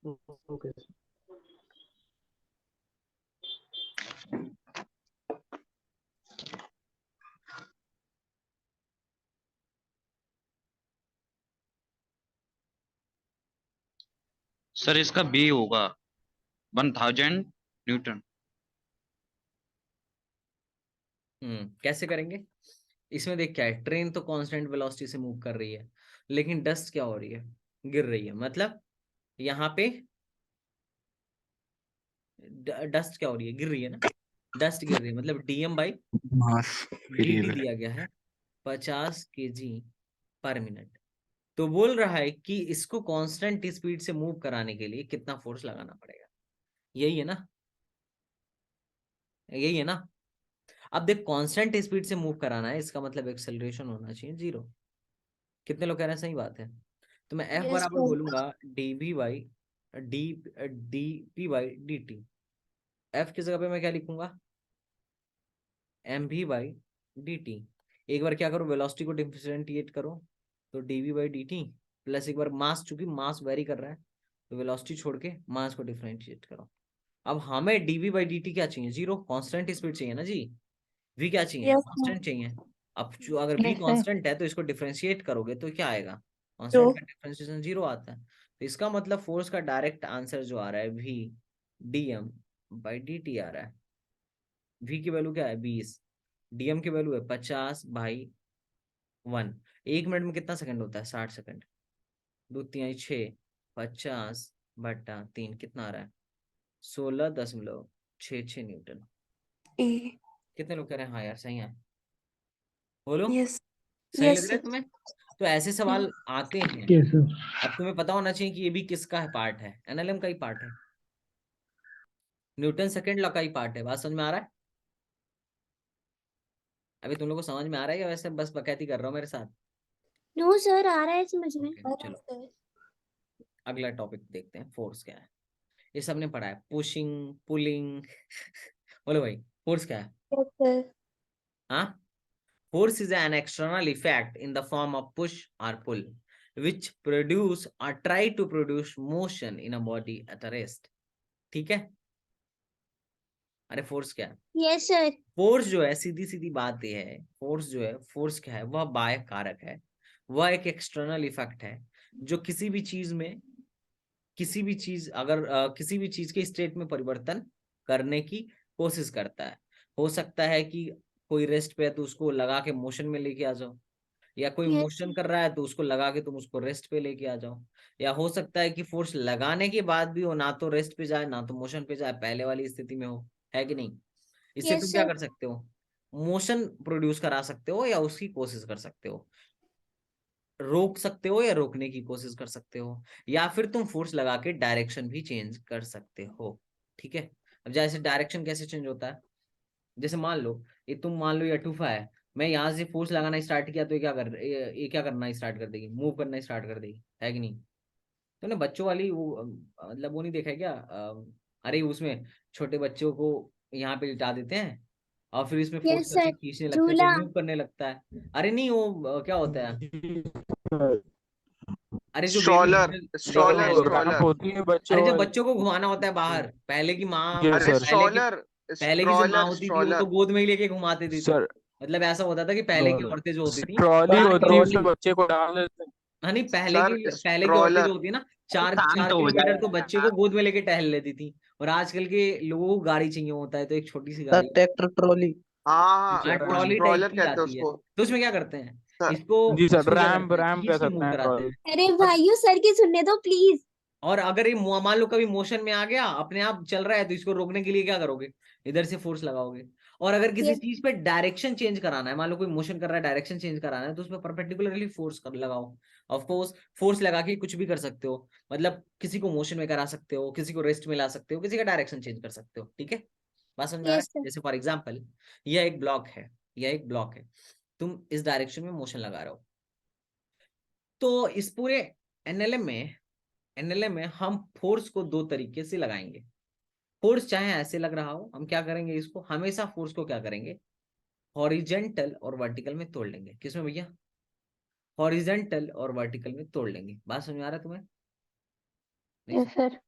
ओके। सर इसका बी होगा 1000 न्यूटन। कैसे करेंगे, इसमें देख क्या है, ट्रेन तो कांस्टेंट वेलोसिटी से मूव कर रही है, लेकिन डस्ट क्या हो रही है, गिर रही है, मतलब यहाँ पे डस्ट क्या हो रही है, गिर रही है ना, डस्ट गिर रही है, मतलब डीएम बाई मास dt दिया गया है 50 kg पर मिनट। तो बोल रहा है कि इसको कांस्टेंट स्पीड से मूव कराने के लिए कितना फोर्स लगाना पड़ेगा, यही है ना, यही है ना। अब देख, कांस्टेंट स्पीड से मूव कराना है, इसका मतलब एक्सेलरेशन होना चाहिए 0। कितने लोग कह रहे हैं सही बात है, तो मैं F यस बराबर सर। बोलूंगा dv by D dp by dt। F की जगह पे मैं क्या लिखूंगा, mv बाई dt। एक बार क्या करो, वेलोसिटी को डिफरेंशिएट करो, तो dv बाई dt प्लस एक बार मास, चूंकि मास वेरी कर रहा है तो वेलोसिटी छोड़ के मास को डिफरेंशिएट करो। अब हमें dv बाई dt क्या चाहिए, 0, कांस्टेंट स्पीड चाहिए ना जी, v क्या चाहिए, यस सर। कांस्टेंट चाहिए। अब जो अगर v यस सर। कांस्टेंट है तो इसको डिफरेंशिएट करोगे तो क्या आएगा, जो कांस्टेंट का डिफरेंशिएशन 0 आता है। तो इसका मतलब फोर्स का डायरेक्ट आंसर जो आ रहा है v dm बाई dt आ रहा है। v की वैल्यू क्या है 20, dm की वैल्यू है 50 भाई 1। एक मिनट में कितना सेकंड होता है, 60 सेकंड, 2 3 6, 50/3 कितना आ रहा है, 16.66 न्यूटन। ए। कितने लोग कह रहे हैं हाँ यार सही है, बोलो यस। सही लग यस रहा है सर। तुम्हें। तो ऐसे सवाल आते हैं। Yes sir. अब तुम्हें पता होना चाहिए कि ये भी किसका है पार्ट है, एनएलएम का ही पार्ट है, न्यूटन सेकंड लॉ का ही पार्ट है। बात समझ में आ रहा है, अभी तुम लोग को समझ में आ रहा है या वैसे बस बकैती कर रहा हूँ मेरे साथ। नो सर, आ रहा है समझ में। चलो अगला टॉपिक देखते हैं, फोर्स क्या है। ये सबने पढ़ा है, पुशिंग पुलिंग बोलो भाई, फोर्स क्या है। Yes sir. हाँ, force is an external effect in the form of push or pull which produce or try to produce motion in a body at a rest। ठीक है, अरे फोर्स क्या है, यस सर। फोर्स जो है, सीधी सीधी बात ये है, फोर्स जो है, फोर्स क्या है, वह बाह्य कारक है, वह एक एक्सटर्नल इफेक्ट है जो किसी भी चीज में, किसी भी चीज अगर किसी भी चीज के स्टेट में परिवर्तन करने की कोशिश करता है। हो सकता है कि कोई रेस्ट पे है तो उसको लगा के मोशन में लेके आ जाओ, या कोई यस मोशन कर रहा है तो उसको लगा के तुम उसको रेस्ट पे लेके आ जाओ, या हो सकता है कि फोर्स लगाने के बाद भी वो ना तो रेस्ट पे जाए ना तो मोशन पे जाए, पहले वाली स्थिति में हो, है कि नहीं। इससे तुम यस क्या सर। कर सकते हो, मोशन प्रोड्यूस करा सकते हो या उसकी कोशिश कर सकते हो, रोक सकते हो या रोकने की कोशिश कर सकते हो, या फिर तुम फोर्स लगा के डायरेक्शन भी चेंज कर सकते हो। ठीक है, अब जैसे डायरेक्शन कैसे चेंज होता है, जैसे मान लो ये तुम मान लो ये अटूफा है, मैं यहाँ से फोर्स लगाना स्टार्ट किया तो ये क्या करना स्टार्ट कर देगी, मूव करना स्टार्ट कर देगी, है कि नहीं। तुमने बच्चों वाली वो मतलब वो नहीं देखा है क्या, अरे उसमें छोटे बच्चों को यहाँ पे लिटा देते हैं और फिर इसमें फोर्स यस करके सर, खींचने लगते हैं तो झूला। मूव करने लगता है। अरे नहीं वो क्या होता है, जी सर। अरे जो बेबी स्ट्रॉलर लेके सर स्ट्रॉलर वो टहलते हैं, रैंप स्ट्रॉलर होती है अरे बच्चों जब वाली। बच्चों को घुमाना होता है बाहर, पहले की माँ, यस अरे सर। स्ट्रॉलर पहले की जो माँ स्ट्रॉलर होती थी वो तो स्ट्रॉलर गोद में ही लेके घुमाते थे। सर मतलब ऐसा होता था कि पहले की औरतें जो होती थी ट्रॉली चार होती है, किलोमीटर, उसमें बच्चे को डाल देते हैं। हाँ नहीं सर पहले की औरतें जो स्ट्रॉलर होती है ना, चार शांत चार हो किलोमीटर तो जाए। बच्चे को गोद में लेके टहल लेती थी। और आजकल के लोगों को गाड़ी चाहिए होता है, तो एक छोटी सी सर गाड़ी, ट्रैक्टर ट्रॉली। हाँ जी हाँ, सर ट्रॉली टाइप स्ट्रॉलर की कहते हैं आती है। उसको। तो उसमें क्या करते हैं, सर इसको जी सर, इसको क्या रैम्प करते हैं, रैम्प कह खींच के सकते मूव हैं कराते हैं। ट्रॉली। अरे अब भाइयों, सर की सुनने दो प्लीज। और अगर ये मान लो कभी मोशन में आ गया, अपने आप चल रहा है, तो इसको रोकने के लिए क्या करोगे, इधर से फोर्स लगाओगे। और अगर किसी यस चीज पे डायरेक्शन चेंज कराना है, मान लो कोई मोशन कर रहा है, डायरेक्शन चेंज कराना है, तो उसमें परपेंडिकुलरली फोर्स कर लगाओ। ऑफ कोर्स फोर्स लगा के कुछ भी कर सकते हो, मतलब किसी को मोशन में करा सकते हो, किसी को रेस्ट में ला सकते हो, किसी का डायरेक्शन चेंज कर सकते हो, ठीक है। बात समझ में आ रहा यस है। सर। जैसे फॉर एग्जाम्पल यह एक ब्लॉक है, यह एक ब्लॉक है, तुम इस डायरेक्शन में मोशन लगा रहे हो, तो इस पूरे एनएलएम में हम फोर्स को दो तरीके से लगाएंगे। फोर्स चाहे ऐसे लग रहा हो, हम क्या करेंगे, इसको हमेशा फोर्स को क्या करेंगे, हॉरिजेंटल और वर्टिकल में तोड़ लेंगे। किसमें भैया, हॉरिजेंटल और वर्टिकल में तोड़ लेंगे। बात समझ में आ रहा है तुम्हें, नहीं यस सर।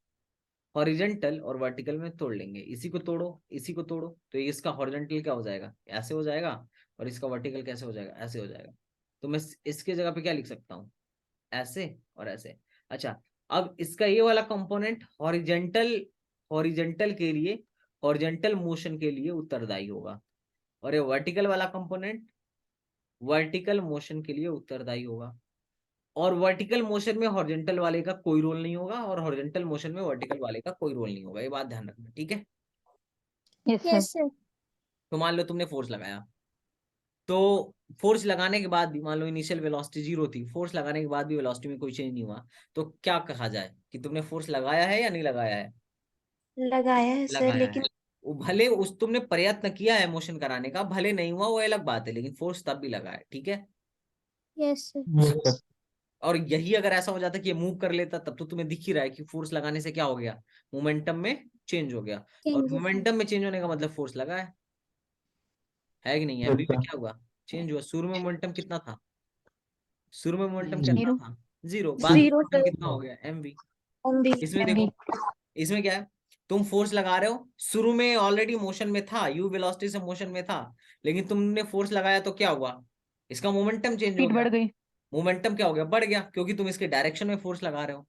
हॉरिजेंटल और वर्टिकल में तोड़ लेंगे। इसी को तोड़ो, इसी को तोड़ो, तो इसका हॉरिजेंटल क्या हो जाएगा, ऐसे हो जाएगा, और इसका वर्टिकल कैसे हो जाएगा, ऐसे हो जाएगा। तो मैं इसके जगह पे क्या लिख सकता हूँ, ऐसे और ऐसे। अच्छा, अब इसका ये वाला कंपोनेंट हॉरिजेंटल हॉरिजेंटल के लिए, हॉरिजेंटल मोशन के लिए उत्तरदायी होगा, और ये वर्टिकल वाला कंपोनेंट वर्टिकल मोशन के लिए उत्तरदायी होगा। और वर्टिकल मोशन में हॉरिजेंटल वाले का कोई रोल नहीं होगा, और हॉरिजेंटल मोशन में वर्टिकल वाले का कोई रोल नहीं होगा। ये बात ध्यान रखना, ठीक है। Yes sir. Yes sir. तो मान लो तुमने फोर्स लगाया, तो फोर्स लगाने के बाद भी मान लो इनिशियल वेलोसिटी 0 थी, फोर्स लगाने के बाद भी वेलोसिटी में कोई चेंज नहीं हुआ, तो क्या कहा जाए कि तुमने फोर्स लगाया है या नहीं लगाया है, लगाया है सर, लगाया है। लेकिन वो भले उस तुमने प्रयत्न किया है मोशन कराने का, भले नहीं हुआ वो अलग बात है, लेकिन फोर्स तब भी लगा है, ठीक है। Yes sir. Yes sir. और यही अगर ऐसा हो जाता कि ये मूव कर लेता, तब तो तुम्हें दिख ही रहा है कि फोर्स लगाने से क्या हो गया, मोमेंटम में चेंज हो गया। और चेंजेस। मोमेंटम में चेंज होने का मतलब फोर्स लगा है कि नहीं। एमवी में क्या हुआ, चेंज हुआ। शुरू में मोमेंटम कितना था, शुरू में मोमेंटम कितना जीरो। था, 0, बाद में 0 मोमेंटम सर। कितना हो गया, एमवी। एमबी। इसमें एमवी। देखो, इसमें क्या है, तुम फोर्स लगा रहे हो, शुरू में ऑलरेडी मोशन में था, यू वेलोसिटी से मोशन में था, लेकिन तुमने फोर्स लगाया तो क्या हुआ, इसका मोमेंटम चेंज हो स्पीड गया। बढ़ गई। मोमेंटम क्या हो गया, बढ़ गया, क्योंकि तुम इसके डायरेक्शन में फोर्स लगा रहे हो।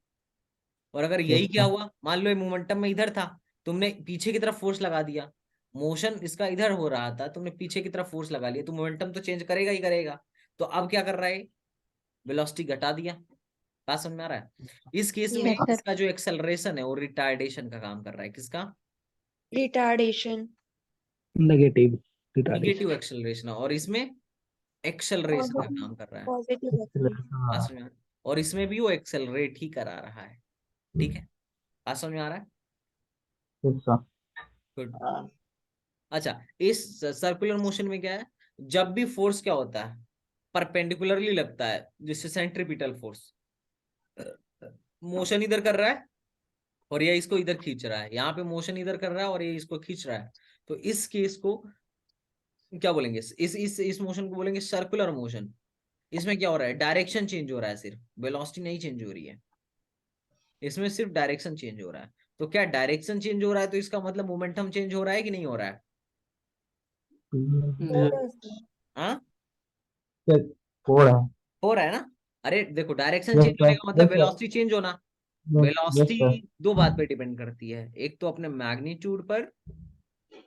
और अगर यही यस क्या सर। हुआ, मान लो ये मोमेंटम में इधर था, तुमने पीछे की तरफ फोर्स लगा दिया, मोशन इसका इधर हो रहा था, तुमने पीछे की तरफ फोर्स लगा लिया, तो मोमेंटम तो चेंज करेगा ही करेगा। तो अब क्या कर रहा है, वेलोसिटी घटा दिया। बात समझ में आ रहा है। इस केस में यस सर। इसका जो एक्सेलरेशन है वो रिटार्डेशन का काम कर रहा है। किसका, retardation. Negative negative retardation. Acceleration, और इसमें एक्सेलरेशन का काम कर रहा है। Positive acceleration. बात समझ में आ रहा है? और इसमें भी वो एक्सेलरेट ही करा रहा है, ठीक है। बात समझ में आ रहा है, यस सर। गुड। अच्छा, इस सर्कुलर मोशन में क्या है, जब भी फोर्स क्या होता है, परपेंडिकुलरली लगता है, जिससे सेंट्रीपिटल फोर्स, मोशन इधर कर रहा है और ये इसको इधर खींच रहा है, यहाँ पे मोशन इधर कर रहा है और ये इसको खींच रहा है, तो इस केस को क्या बोलेंगे, इस मोशन को बोलेंगे सर्कुलर मोशन। इसमें क्या हो रहा है, डायरेक्शन चेंज हो रहा है, सिर्फ वेलोसिटी नहीं चेंज हो रही है, इसमें सिर्फ डायरेक्शन चेंज हो रहा है। तो क्या डायरेक्शन चेंज हो रहा है, तो इसका मतलब मोमेंटम चेंज हो रहा है कि नहीं हो रहा है, हाँ हो रहा है। हो रहा है ना। अरे देखो, डायरेक्शन यस चेंज होने सर। का मतलब यस सर। वेलोसिटी चेंज होना। Yes sir. वेलोसिटी दो बात पे डिपेंड करती है, एक तो अपने मैग्नीट्यूड पर और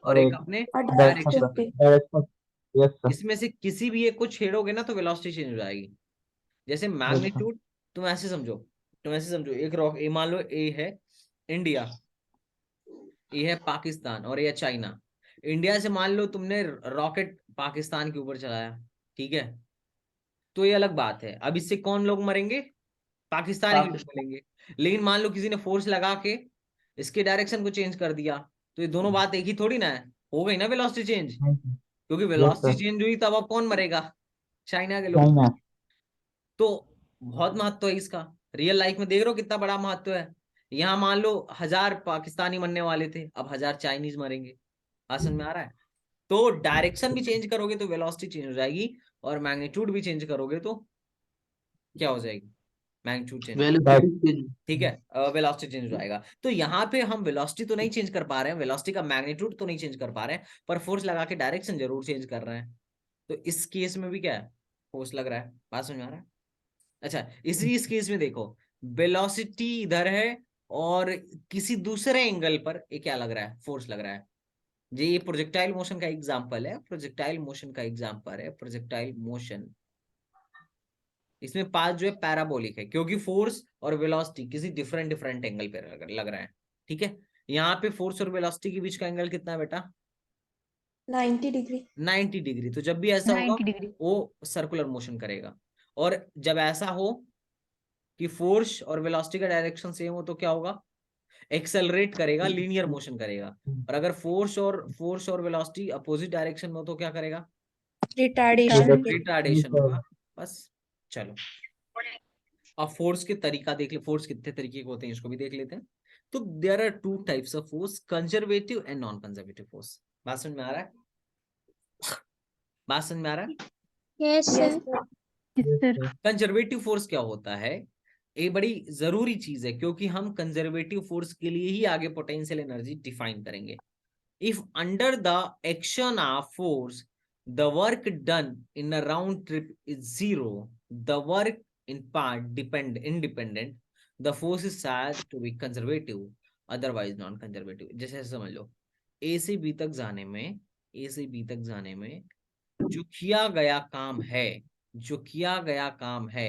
और एक एक अपने और डायरेक्शन डायरेक्शन डायरेक्शन पर। पे। डायरेक्शन। Yes sir. इसमें से किसी भी एक को छेड़ोगे ना तो वेलोसिटी चेंज हो जाएगी। जैसे यस सर। मैग्नीट्यूड, तुम ऐसे समझो, एक रॉक ए, मान लो ए है इंडिया, ये है पाकिस्तान और ये है चाइना। इंडिया से मान लो तुमने रॉकेट पाकिस्तान के ऊपर चलाया, ठीक है, तो ये अलग बात है, अब इससे कौन लोग मरेंगे, पाकिस्तानी ही लोग मरेंगे। लेकिन मान लो किसी ने फोर्स लगा के इसके डायरेक्शन को चेंज कर दिया, तो ये दोनों बात एक ही थोड़ी ना है, हो गई ना वेलोसिटी चेंज। क्योंकि यस वेलोसिटी सर, चेंज हुई तब अब कौन मरेगा? चाइना के लोग। चाइना। तो बहुत महत्व है इसका। रियल लाइफ में देख रहे हो कितना बड़ा महत्व है। यहाँ मान लो 1000 पाकिस्तानी मरने वाले थे, अब 1000 चाइनीज मरेंगे। समझ में आ रहा है? तो डायरेक्शन भी चेंज करोगे तो वेलोसिटी चेंज हो जाएगी, और मैग्नीट्यूड भी चेंज करोगे तो क्या हो जाएगी? Magnitude change. ठीक है, वेलोसिटी चेंज हो जाएगा। तो यहाँ पे हम वेलोसिटी तो नहीं चेंज कर पा रहे हैं, वेलोसिटी का मैग्नीट्यूड तो नहीं चेंज कर पा रहे हैं, पर फोर्स लगा के डायरेक्शन जरूर चेंज कर रहे हैं। तो इस केस में भी क्या है? फोर्स लग रहा है। बात समझ में आ रहा है? अच्छा, इस केस में देखो, वेलोसिटी इधर है और किसी दूसरे एंगल पर ये क्या लग रहा है? फोर्स लग रहा है। ये प्रोजेक्टाइल मोशन का एग्जांपल है, प्रोजेक्टाइल मोशन का एग्जांपल है, प्रोजेक्टाइल मोशन। इसमें पाथ जो है पैराबोलिक है, क्योंकि फोर्स और वेलोसिटी किसी डिफरेंट डिफरेंट एंगल पे लग रहा है। ठीक है, यहाँ पे फोर्स और वेलोसिटी के बीच का एंगल कितना है बेटा? 90 डिग्री। 90 डिग्री। तो जब भी ऐसा होगा 90 डिग्री। वो सर्कुलर मोशन करेगा, और जब ऐसा हो कि फोर्स और वेलोसिटी का डायरेक्शन सेम हो तो क्या होगा? एक्सेलरेट करेगा, लीनियर मोशन करेगा। और अगर फोर्स और वेलोसिटी अपोजिट डायरेक्शन में हो तो क्या करेगा? रिटार्डेशन। रिटार्डेशन होगा। बस चलो, अब फोर्स के तरीका देख ले, फोर्स कितने तरीके के होते हैं इसको भी देख लेते हैं। तो there are two types of force, conservative and non conservative force. बात समझ में आ रहा है? बात समझ में आ रहा है? Yes yes sir. Sir. Yes sir. Conservative force क्या होता है? ये बड़ी जरूरी चीज है, क्योंकि हम कंजर्वेटिव फोर्स के लिए ही आगे पोटेंशियल एनर्जी डिफाइन करेंगे। If under the action of force the work done in a round trip is zero, the work in part independent, the force is said to be conservative, otherwise non conservative। जैसे समझ लो, A से B तक जाने में, A से B तक जाने में जो किया गया काम है, जो किया गया काम है,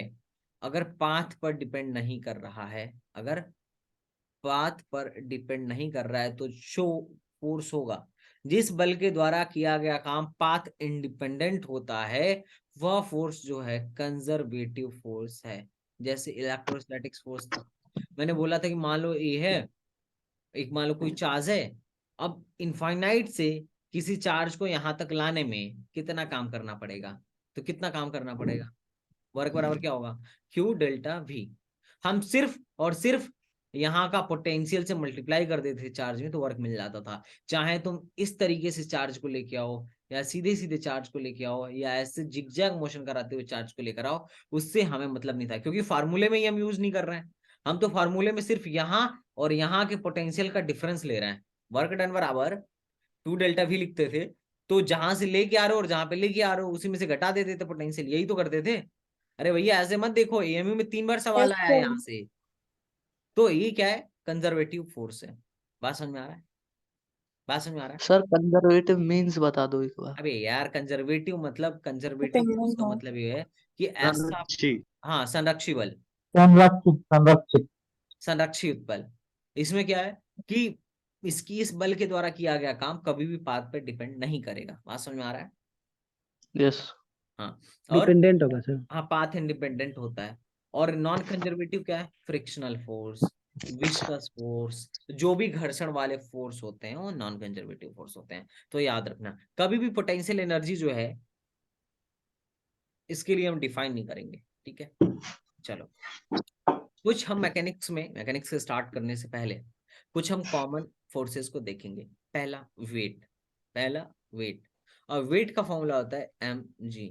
अगर पाथ पर डिपेंड नहीं कर रहा है, अगर पाथ पर डिपेंड नहीं कर रहा है तो जो फोर्स होगा, जिस बल के द्वारा किया गया काम पाथ इंडिपेंडेंट होता है, वह फोर्स जो है कंजर्वेटिव फोर्स है। जैसे इलेक्ट्रोस्टैटिक्स फोर्स था, मैंने बोला था कि मान लो ये है, एक मान लो कोई चार्ज है, अब इनफाइनाइट से किसी चार्ज को यहां तक लाने में कितना काम करना पड़ेगा? तो कितना काम करना पड़ेगा? वर्क बराबर क्या होगा? Q delta we. हम सिर्फ और सिर्फ यहाँ का पोटेंशियल से मल्टीप्लाई कर देते थे चार्ज में, तो वर्क मिल जाता था। चाहे तुम इस तरीके से चार्ज को लेके आओ, या सीधे सीधे चार्ज को लेके आओ, या ऐसे जिगजैग मोशन कराते हुए चार्ज को लेकर आओ, उससे हमें मतलब नहीं था, क्योंकि फार्मूले में ही हम यूज नहीं कर रहे हैं। हम तो फार्मूले में सिर्फ यहाँ और यहाँ के पोटेंशियल का डिफरेंस ले रहे हैं। वर्क डन बराबर 2 डेल्टा वी लिखते थे, तो जहां से लेके आ रहे हो और जहां पे लेके आ रहे हो उसी में से घटा देते थे पोटेंशियल, यही तो करते थे। अरे भैया ऐसे मत देखो, एएमयू में 3 बार सवाल आया है यहाँ से। तो ये क्या है? कंजर्वेटिव फोर्स है। बात समझ में आ रहा है? बात समझ में आ रहा है? सर कंजर्वेटिव मींस बता दो एक बार। अबे यार, कंजर्वेटिव मतलब, कंजर्वेटिव फोर्स का मतलब ये है कि ऐसा, हाँ, संरक्षिबल, संरक्षित संरक्षित। संरक्षित बल। इसमें क्या है कि इस बल के द्वारा किया गया काम कभी भी पाथ पर डिपेंड नहीं करेगा। बात समझ में आ रहा है? यस। हाँ, और डिपेंडेंट होगा सर। हाँ, पाथ इंडिपेंडेंट होता है। और नॉन कंजर्वेटिव क्या है? फ्रिक्शनल फोर्स, विस्कस फोर्स, जो भी घर्षण वाले फोर्स होते हैं वो नॉन कंजर्वेटिव फोर्स होते हैं। तो याद रखना, कभी भी पोटेंशियल एनर्जी जो है इसके लिए हम डिफाइन नहीं करेंगे। ठीक है, चलो कुछ हम मैकेनिक्स से स्टार्ट करने से पहले कुछ हम कॉमन फोर्सेस को देखेंगे। पहला वेट, और वेट का फॉर्मूला होता है mg।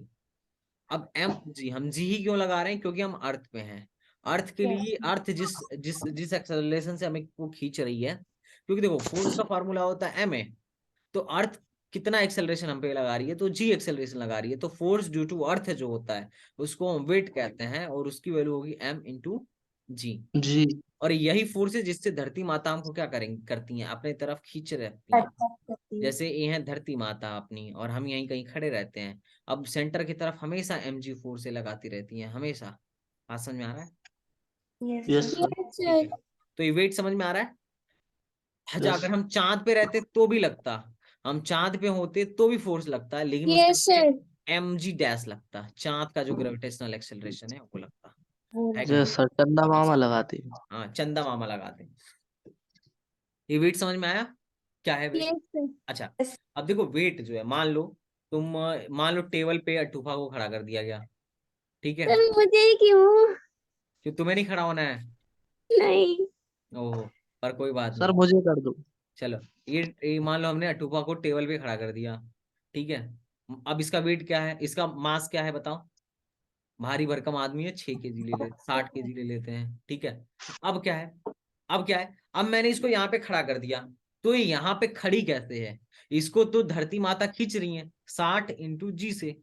अब mg हम g ही क्यों लगा रहे हैं? क्योंकि हम अर्थ पे हैं। अर्थ के लिए, अर्थ जिस जिस जिस एक्सेलरेशन से हमें को खींच रही है, क्योंकि देखो फोर्स का फॉर्मूला होता है ma, तो अर्थ कितना एक्सेलरेशन हम पे लगा रही है तो g एक्सेलरेशन लगा रही है, तो फोर्स ड्यू टू अर्थ जो होता है उसको हम वेट कहते हैं, और उसकी वैल्यू होगी m इंटू जी। और यही फोर्स है जिससे धरती माता हमको क्या करती हैं? अपने तरफ खींच रहती हैं। जैसे ये है धरती माता अपनी, और हम यहीं कहीं खड़े रहते हैं, अब सेंटर की तरफ हमेशा mg फोर्स से लगाती रहती हैं हमेशा। बात समझ में आ रहा है? Yes sir. तो ये वेट समझ में आ रहा है? अच्छा, अगर हम चांद पे रहते तो भी लगता, हम चांद पे होते तो भी फोर्स लगता है, लेकिन यस सर। mg डैश लगता, चांद का जो ग्रेविटेशनल एक्सेलरेशन है वो लगता है कि यस सर, चंदा मामा लगाते हैं। हाँ, चंदा मामा लगाते हैं। ये वेट समझ में आया? क्या है वेट? Yes sir. अच्छा, अब देखो वेट जो है, मान लो तुम मान लो टेबल पे अटूफा को खड़ा कर दिया गया, ठीक है, सर मुझे ही क्यों? कि तुम्हें नहीं खड़ा होना है। नहीं। ओहो, पर कोई बात सर नहीं। मुझे कर दो। चलो, ये मान लो हमने अटूफा को टेबल पे खड़ा कर दिया, ठीक है। अब इसका वेट क्या है, इसका मास क्या है बताओ। भारी भरकम आदमी है, 6 kg ले ले, 60 kg ले लेते हैं, ठीक है। अब क्या है, अब क्या है, अब मैंने इसको यहाँ पे खड़ा कर दिया, तो ये यहाँ पे खड़ी कैसे है, इसको तो धरती माता खींच रही है 60 × G से,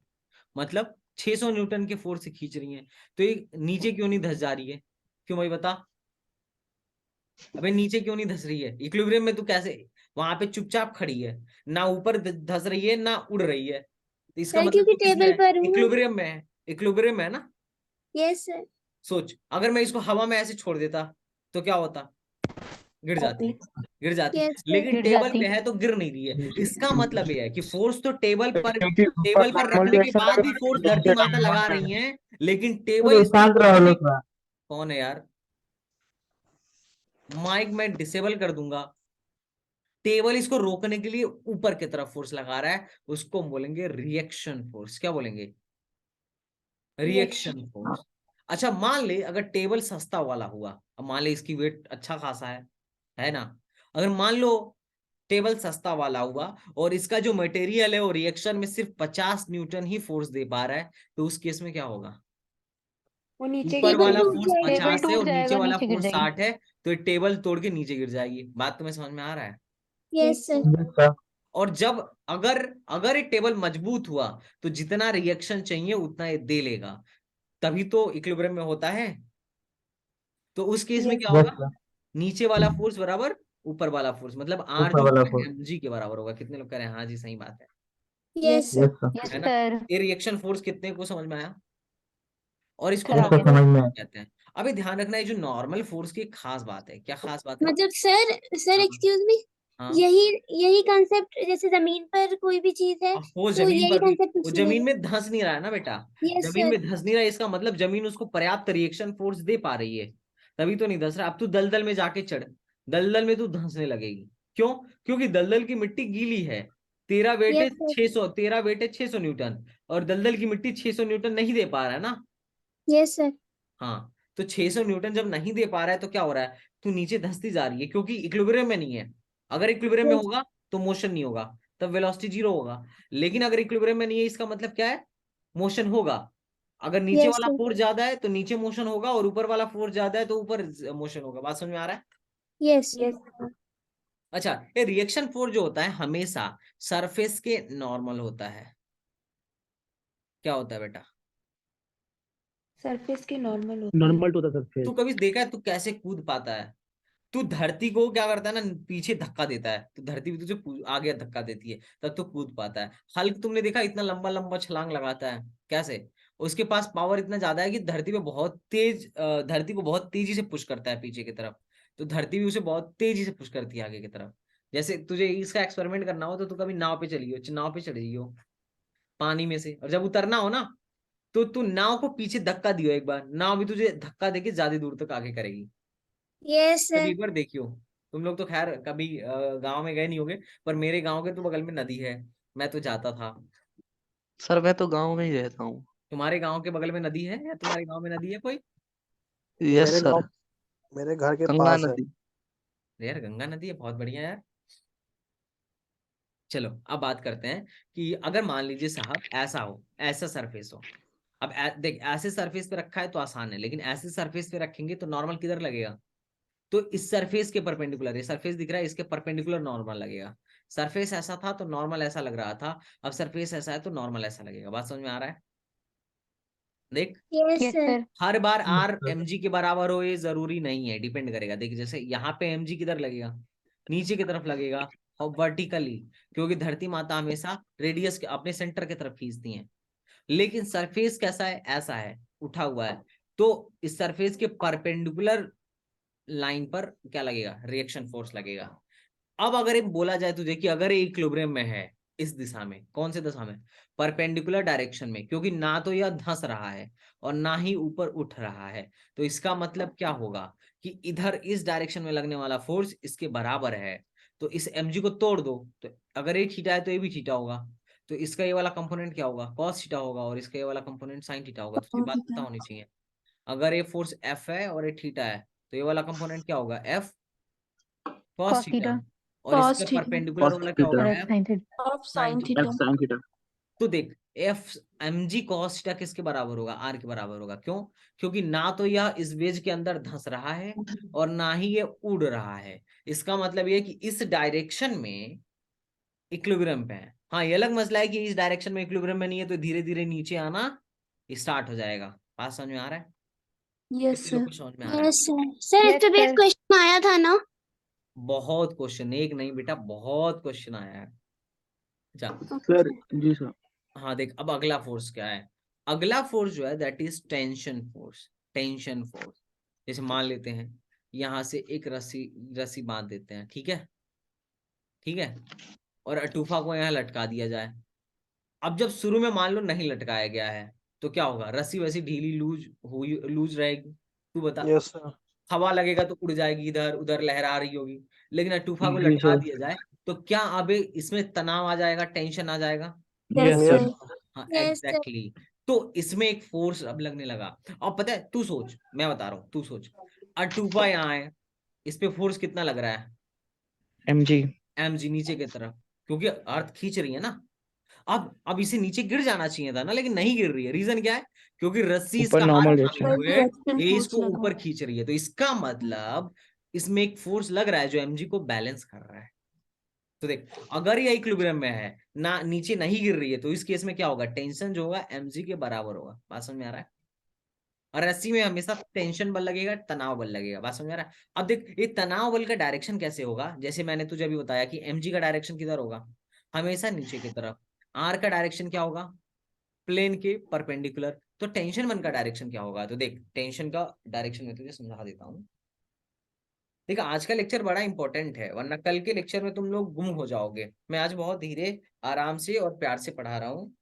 मतलब 600 न्यूटन के फोर्स से खींच रही है। तो ये नीचे क्यों नहीं धस जा रही है, क्यों भाई बता। अबे नीचे क्यों नहीं धस रही है, इक्विलिब्रियम में तू कैसे, वहां पे चुपचाप खड़ी है, ना ऊपर धस रही है ना उड़ रही है, तो इसका सर मतलब क्योंकि तू किसमें टेबल है, पर हूँ। इक्विलिब्रियम में है, इक्विलिब्रियम में है ना। Yes sir. सोच, अगर मैं इसको हवा में ऐसे छोड़ देता तो क्या होता, गिर जाती, गिर जाती। Yes sir. लेकिन गिर टेबल जाती। पे है तो गिर नहीं रही है, इसका मतलब ये है कि फोर्स तो टेबल पर, क्योंकि ऊपर टेबल पर नॉर्मल रखने के रिएक्शन बाद भी फोर्स धरती माता लगा लगेगा। रही है, लेकिन टेबल इसको शांत रहो रोकने, लोग। कौन है यार, माइक मैं डिसेबल कर दूंगा। टेबल इसको रोकने के लिए ऊपर की तरफ फोर्स लगा रहा है, उसको हम बोलेंगे रिएक्शन फोर्स। क्या बोलेंगे, रिएक्शन फोर्स। अच्छा मान ले अगर टेबल सस्ता वाला हुआ, अब मान ले इसकी वेट अच्छा खासा है ना, अगर मान लो टेबल सस्ता वाला हुआ और इसका जो मटेरियल है वो रिएक्शन में सिर्फ 50 न्यूटन ही फोर्स दे पा रहा है, तो उस केस में क्या होगा, वो नीचे ऊपर गिर वाला जाएगी। फोर्स टेबल 50 है टूट और नीचे जाएगा, वाला नीचे गिर फोर्स जाएगी। 60 है, तो ये टेबल तोड़ के नीचे गिर जाएगी। बात तुम्हें समझ में आ रहा है। Yes sir. और जब अगर अगर ये टेबल मजबूत हुआ तो जितना रिएक्शन चाहिए उतना ये दे लेगा, तभी तो इक्विलिब्रियम में होता है। तो उस केस में क्या होगा, नीचे वाला फोर्स बराबर ऊपर वाला फोर्स, मतलब आर ऊपर जो वाला फोर्स। mg के बराबर होगा। कितने लोग कह रहे हैं हाँ जी सही बात है, yes sir. Yes sir. Yes है ना। सर। ये रिएक्शन फोर्स कितने को समझ में आया, और इसको यस सर, नॉर्मल समझ में आया। कहते हैं। अभी ध्यान रखना है, जो नॉर्मल फोर्स की एक खास बात है, क्या खास बात है। मतलब सर हाँ एक्सक्यूज मी, हाँ, यही यही कंसेप्ट जैसे जमीन पर कोई भी चीज है वो तो जमीन यही पर भी, कंसेप्ट वो उसमें जमीन है। में धंस नहीं रहा है ना बेटा, यस जमीन सर। में धंस नहीं रहा है, इसका मतलब जमीन उसको पर्याप्त रिएक्शन फोर्स दे पा रही है, तभी तो नहीं धंस रहा। अब तू दलदल में जाके चढ़, दलदल में तू धंसने लगेगी, क्यों, क्योंकि दलदल की मिट्टी गीली है, तेरा वेट है यस सर। 600, तेरा वेट है 600 न्यूटन, और दलदल की मिट्टी 600 न्यूटन नहीं दे पा रहा है ना। Yes sir. हाँ, तो 600 न्यूटन जब नहीं दे पा रहा है तो क्या हो रहा है, तू नीचे धंसती जा रही है, क्योंकि इक्विलिब्रियम में नहीं है। अगर इक्विलिब्रियम में यस होगा तो मोशन नहीं होगा, तब वेलोसिटी 0 होगा। लेकिन अगर इक्विलिब्रियम में नहीं है, इसका मतलब क्या है, मोशन होगा। अगर नीचे यस वाला सर। फोर्स ज्यादा है तो नीचे मोशन होगा, और ऊपर वाला फोर्स ज्यादा है तो ऊपर मोशन होगा। बात समझ में आ रहा है। Yes sir. अच्छा, ये रिएक्शन फोर्स जो होता है हमेशा सरफेस के नॉर्मल होता है। क्या होता है बेटा, सरफेस के नॉर्मल होता है। Normal to the surface. तू कभी देखा है तू कैसे कूद पाता है, तू धरती को क्या करता है ना, पीछे धक्का देता है, तो धरती भी तुझे आगे धक्का देती है, तब तो कूद पाता है। हल्क तुमने देखा इतना लंबा लंबा छलांग लगाता है, कैसे, उसके पास पावर इतना ज्यादा है कि धरती पे बहुत तेज, धरती को बहुत तेजी से पुश करता है पीछे की तरफ, तो धरती भी उसे बहुत तेजी से पुश करती है आगे की तरफ। जैसे तुझे इसका एक्सपेरिमेंट करना हो तो तू कभी नाव पे चलियो, नाव पे चढ़ जाइयो पानी में से, और जब उतरना हो ना तो तू नाव को पीछे धक्का दियो एक बार, नाव भी तुझे धक्का देके ज्यादा दूर तक आगे करेगी। यस कभी सर। एक बार देखियो। तुम लोग तो खैर कभी गांव में गए नहीं होगे, पर मेरे गांव के तो बगल में नदी है, मैं तो जाता था। सर मैं तो गांव में ही रहता हूँ। तुम्हारे गांव के बगल में नदी है, या तुम्हारे गांव में नदी है कोई। यस मेरे सर। गांव मेरे घर के गंगा पास है। नदी। यार गंगा नदी है, बहुत बढ़िया यार। चलो अब बात करते हैं कि अगर मान लीजिए साहब ऐसा हो, ऐसा सरफेस हो। अब देख, ऐसे सरफेस पे रखा है तो आसान है, लेकिन ऐसे सरफेस पे रखेंगे तो नॉर्मल किधर लगेगा, तो इस सरफेस के परपेंडिकुलर, ये सरफेस दिख रहा है इसके परपेंडिकुलर नॉर्मल लगेगा। सरफेस ऐसा था तो नॉर्मल ऐसा लग रहा था, अब सरफेस ऐसा है तो नॉर्मल ऐसा लगेगा। बात समझ में आ रहा है। देख, यस यस सर। सर। हर बार यस आर सर। mg के बराबर हो ये जरूरी नहीं है, डिपेंड करेगा। देखिए जैसे यहाँ पे mg किधर लगेगा, नीचे की तरफ लगेगा, और वर्टिकली, क्योंकि धरती माता हमेशा रेडियस के अपने सेंटर की तरफ खींचती है। लेकिन सरफेस कैसा है, ऐसा है, उठा हुआ है, तो इस सरफेस के परपेंडिकुलर लाइन पर क्या लगेगा, रिएक्शन फोर्स लगेगा। अब अगर एक बोला जाए तुझे कि अगर ये इक्विलिब्रियम में है, इस दिशा में, कौन से दिशा में, परपेंडिकुलर डायरेक्शन में, क्योंकि ना तो यह धंस रहा है और ना ही ऊपर उठ रहा है, तो इसका मतलब क्या होगा कि इधर इस डायरेक्शन में लगने वाला फोर्स इसके बराबर है। तो इस mg को तोड़ दो, तो अगर ये थीटा है तो ये भी थीटा होगा, तो इसका ये वाला कंपोनेंट क्या होगा, कॉस थीटा होगा, और इसका ये वाला कंपोनेंट साइन थीटा होगा। तो उसकी बात पता होनी चाहिए। अगर ये फोर्स एफ है और ये थीटा है तो ये वाला कंपोनेंट क्या होगा, F cos cos theta, theta और cos इसका थीटा परपेंडिकुलर cos वाला क्या थीटा होगा, और f F sin theta of sine sine theta. f theta. sin theta. तो देख F M G cos theta किसके बराबर होगा, आर के बराबर होगा। क्यों? क्योंकि ना तो यह इस वेज के अंदर धंस रहा है और ना ही ये उड़ रहा है। इसका मतलब ये है कि इस डायरेक्शन में इक्विलिब्रियम पे है। हाँ, ये अलग मसला है कि इस डायरेक्शन में इक्विलिब्रियम में नहीं है तो धीरे धीरे नीचे आना स्टार्ट हो जाएगा। बात समझ में आ रहा है? यस कितने सर। लोग को समझ में आ रहा है? Yes sir. सर इस yes पे भी एक sir क्वेश्चन आया था ना। बहुत क्वेश्चन, एक नहीं बेटा, बहुत क्वेश्चन आया है। जा ओके सर सर। जी सर। हाँ देख, अब अगला फोर्स क्या है। अगला फोर्स जो है that is tension force. Tension force, जैसे मान लेते हैं यहां से एक रस्सी रस्सी बांध देते हैं, ठीक है, ठीक है, और अटूफा को यहाँ लटका दिया जाए। अब जब शुरू में मान लो नहीं लटकाया गया है तो क्या होगा, रस्सी वैसी ढीली लूज हुई लूज रहेगी। तू बता, यस सर। हवा लगेगा तो उड़ जाएगी, इधर उधर लहरा रही होगी। लेकिन अटूफा को जी लटका सर। दिया जाए तो क्या अब इसमें तनाव आ जाएगा, टेंशन आ जाएगा। Yes yes yes sir. Sir. हाँ यस सर। एग्जैक्टली। तो इसमें एक फोर्स अब लगने लगा। और पता है, तू सोच, मैं बता रहा हूँ, तू सोच, अटूपा यहाँ है, इस पे फोर्स कितना लग रहा है, mg एम जी नीचे की तरफ, क्योंकि अर्थ खींच रही है ना। अब इसे नीचे गिर जाना चाहिए था ना, लेकिन नहीं गिर रही है। रीजन क्या है, क्योंकि रस्सी ऊपर इसका हाथ नॉर्मल थामे रिएक्शन। हुए रिएक्शन ये फोर्स इसको लगा। ऊपर खींच रही है। तो इसका मतलब इसमें एक फोर्स लग रहा है जो एमजी को बैलेंस कर रहा है। तो देख, अगर ये इक्विलिब्रियम में है ना, नीचे नहीं गिर रही है, तो इस केस में क्या होगा, टेंशन जो होगा एमजी के बराबर होगा। बात समझ में आ रहा है? और रस्सी में हमेशा टेंशन बल लगेगा, तनाव बल लगेगा। बात समझ में आ रहा है? अब देख, ये तनाव बल का डायरेक्शन कैसे होगा, जैसे मैंने तुझे अभी बताया कि एमजी का डायरेक्शन किधर होगा, हमेशा नीचे की तरफ। आर का डायरेक्शन क्या होगा, प्लेन के परपेंडिकुलर। तो टेंशन वन का डायरेक्शन क्या होगा, तो देख टेंशन का डायरेक्शन मैं तुझे समझा देता हूँ। देख, आज का लेक्चर बड़ा इंपॉर्टेंट है, वरना कल के लेक्चर में तुम लोग गुम हो जाओगे। मैं आज बहुत धीरे आराम से और प्यार से पढ़ा रहा हूँ।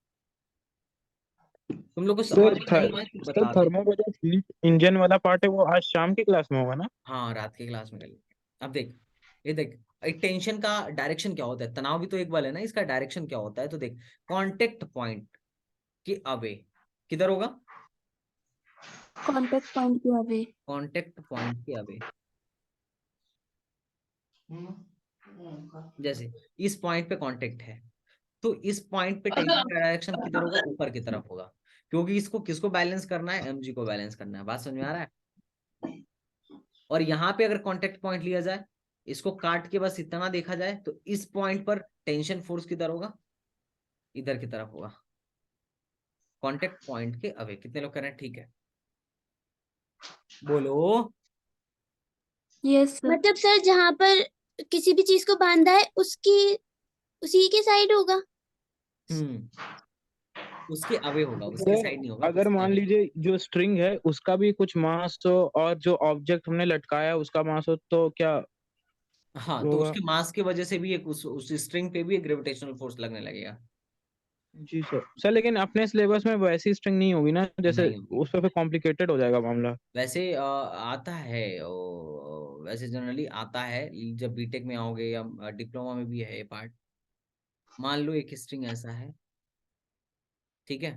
तुम लोग को समझ सर में नहीं आए तो सर बता दे। थर्मो का जो हीट इंजन वाला पार्ट है वो आज शाम की क्लास में होगा ना? हाँ, रात की क्लास में कर लेंगे। अब देख, ये देख, एक टेंशन का डायरेक्शन क्या होता है, तनाव भी तो एक बल है ना, इसका डायरेक्शन क्या होता है। तो देख, कांटेक्ट पॉइंट के अवे किधर होगा, कॉन्टेक्ट पॉइंट पे अवे। कांटेक्ट पॉइंट के अवे। जैसे इस पॉइंट पे कांटेक्ट है तो इस पॉइंट पे टेंशन का डायरेक्शन किधर होगा, ऊपर की तरफ होगा, क्योंकि इसको किसको बैलेंस करना है, एमजी को बैलेंस करना है। बात समझ में आ रहा है? और यहाँ पे अगर कांटेक्ट पॉइंट लिया जाए, इसको काट के बस इतना देखा जाए, तो इस पॉइंट पर टेंशन फोर्स किधर होगा, इधर की तरफ होगा, कांटेक्ट पॉइंट के अवे। कितने लोग कह रहे हैं ठीक है, बोलो। Yes sir. मतलब सर जहाँ पर किसी भी चीज को बांधा है उसकी उसी के साइड होगा। उसके अवे होगा, उसके सर साइड नहीं होगा, अगर उसके मान अवे। लीजिए जो स्ट्रिंग है उसका भी कुछ मास हो और जो ऑब्जेक्ट हमने लटकाया है उसका मास हो तो क्या हाँ, तो होगा? उसके मास की वजह से भी एक उस स्ट्रिंग पे भी एक ग्रेविटेशनल फोर्स लगने लगेगा। जी सर लेकिन अपने सिलेबस में वैसी स्ट्रिंग नहीं होगी ना, जैसे नहीं होगी। उस पे फिर कॉम्प्लिकेटेड हो जाएगा मामला। वैसे आता है वैसे जनरली आता है, जब बीटेक में आओगे या डिप्लोमा में भी है ये पार्ट। मान लो एक स्ट्रिंग ऐसा है, ठीक है,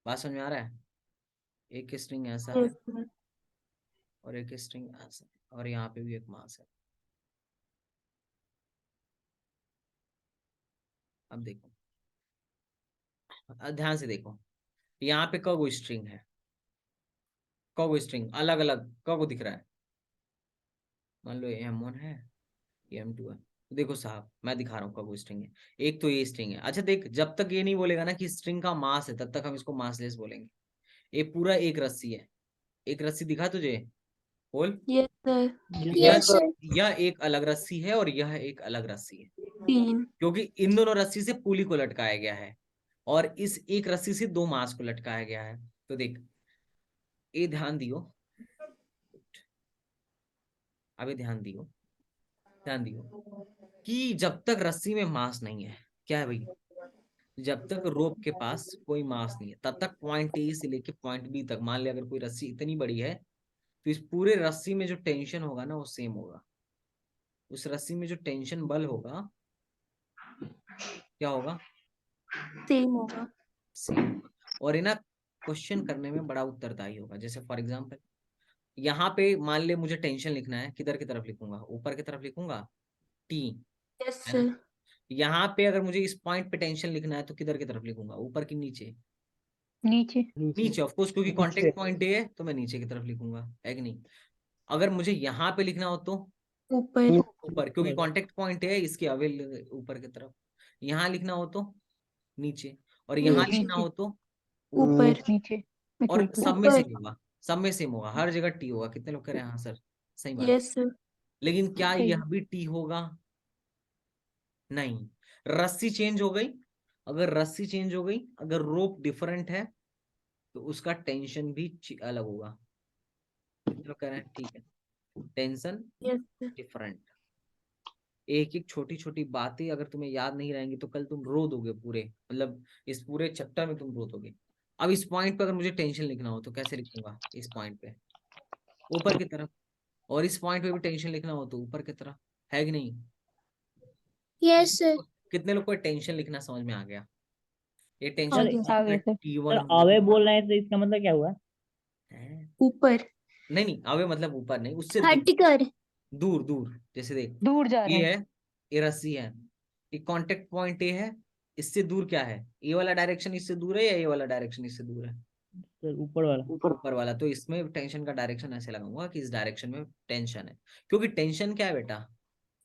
बात समझ में आ रहा है, एक स्ट्रिंग ऐसा है यस सर। और एक स्ट्रिंग ऐसा है, और यहाँ पे भी एक मास है। अब देखो, ध्यान से देखो, यहाँ पे कगो स्ट्रिंग है, कगो स्ट्रिंग अलग अलग कगो दिख रहा है। मान लो ये M1 है, ये M2 है। तो देखो साहब, मैं दिखा रहा हूँ कगो स्ट्रिंग है, एक तो ये स्ट्रिंग है। अच्छा देख, जब तक ये नहीं बोलेगा ना कि स्ट्रिंग का मास है, तब तक हम इसको मासलेस बोलेंगे। ये पूरा एक रस्सी है, एक रस्सी दिखा तुझे, बोल। Yes sir. यह यस सर। यह एक अलग रस्सी है और यह एक अलग रस्सी है, तीन। क्योंकि इन दोनों रस्सी से पुली को लटकाया गया है और इस एक रस्सी से दो मास को लटकाया गया है। तो देख, ये ध्यान दियो, अभी ध्यान दियो, ध्यान दियो कि जब तक रस्सी में मास नहीं है, क्या है भाई, जब तक रोप के पास कोई मास नहीं है, तब तक पॉइंट ए से लेके पॉइंट बी तक, मान लिया अगर कोई रस्सी इतनी बड़ी है तो इस पूरे रस्सी में जो टेंशन होगा ना वो सेम होगा। उस रस्सी में जो टेंशन बल होगा क्या होगा, सेम होगा। सेम। और है ना, क्वेश्चन करने में बड़ा उत्तरदायी होगा। जैसे फॉर एग्जांपल यहाँ पे मान ले मुझे टेंशन लिखना है, किधर की तरफ लिखूंगा? ऊपर की तरफ लिखूंगा, टी, यस है ना? सर। यहाँ पे अगर मुझे इस पॉइंट पे टेंशन लिखना है तो किधर की तरफ लिखूंगा? ऊपर की नीचे? नीचे। नीचे ऑफ कोर्स, क्योंकि कांटेक्ट पॉइंट ए है तो मैं नीचे की तरफ लिखूंगा, है कि नहीं? अगर मुझे यहाँ पे लिखना हो तो ऊपर। ऊपर, क्योंकि कांटेक्ट पॉइंट है इसके अवेल ऊपर की तरफ। यहाँ लिखना हो तो नीचे, और यहाँ लिखना हो तो ऊपर। नीचे। और ऊपर। सब में ऊपर। सेम होगा, सब में सेम होगा, हर जगह टी होगा। कितने लोग कह रहे हैं हाँ सर? सही बात। Yes sir. लेकिन क्या सही। यह भी टी होगा? नहीं। रस्सी चेंज हो गई, अगर रस्सी चेंज हो गई, अगर रोप डिफरेंट है तो उसका टेंशन भी अलग होगा। कितने लोग कह रहे हैं ठीक है? Tension yes sir. डिफरेंट। एक एक छोटी छोटी बातें अगर तुम्हें याद नहीं रहेंगी तो कल तुम रो दोगे पूरे, मतलब इस पूरे चैप्टर में तुम रो दोगे। अब इस पॉइंट पे अगर मुझे टेंशन लिखना हो तो कैसे लिखूंगा? इस पॉइंट पे ऊपर की तरफ, और इस पॉइंट पे भी टेंशन लिखना हो तो ऊपर की तरफ, है कि नहीं? Yes sir. कितने लोग को टेंशन लिखना समझ में आ गया? ये आ टेंशन गया। आ गए सर। T1 अवे बोल रहे हैं तो इसका मतलब क्या हुआ? है। ऊपर। नहीं नहीं, अवे मतलब ऊपर नहीं, उससे हटकर। दूर दूर। जैसे देख, दूर जा रहे ये हैं। है, ये रस्सी है, ये कांटेक्ट पॉइंट ए है, इससे दूर क्या है? ये वाला डायरेक्शन इससे दूर है या ये वाला डायरेक्शन इससे दूर है? सर ऊपर वाला। ऊपर वाला। तो इसमें टेंशन का डायरेक्शन ऐसे लगाऊंगा कि इस डायरेक्शन में टेंशन है, क्योंकि टेंशन क्या है बेटा?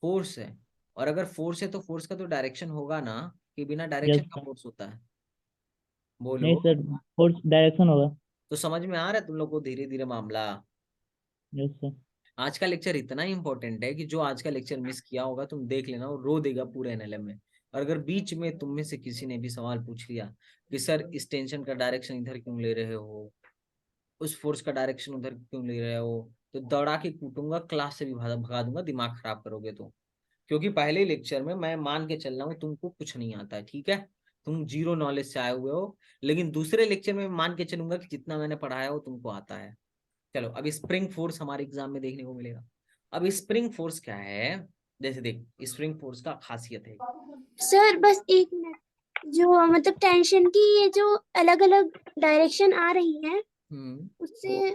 फोर्स है। और अगर फोर्स है तो फोर्स का तो डायरेक्शन होगा ना, कि बिना यस डायरेक्शन का सर। फोर्स होता है? नहीं बोलो। सर, फोर्स डायरेक्शन होगा। तो समझ में आ रहा है तुम लोग को धीरे धीरे मामला? Yes sir. आज का लेक्चर इतना इंपॉर्टेंट है कि जो आज का लेक्चर मिस किया होगा तुम देख लेना, और रो देगा पूरे एनएलएम में। और अगर बीच में तुम में से किसी ने भी सवाल पूछ लिया कि सर इस टेंशन का डायरेक्शन इधर क्यों ले रहे हो, उस फोर्स का डायरेक्शन उधर क्यों ले रहे हो, तो दौड़ा के कूटूंगा, क्लास से भी भगा दूंगा, दिमाग खराब करोगे तो। क्योंकि पहले लेक्चर में मैं मान के चल रहा हूँ तुमको कुछ नहीं आता है, ठीक है? तुम जीरो नॉलेज से आए हुए हो। लेकिन दूसरे लेक्चर में मान के चलूंगा कि जितना मैंने पढ़ाया वो तुमको आता है। चलो, अब स्प्रिंग फोर्स हमारे एग्जाम में देखने को मिलेगा। अब स्प्रिंग फोर्स क्या है? जैसे देख, स्प्रिंग फोर्स का खासियत है, सर बस एक मिनट, जो मतलब टेंशन की ये जो अलग अलग डायरेक्शन आ रही है उससे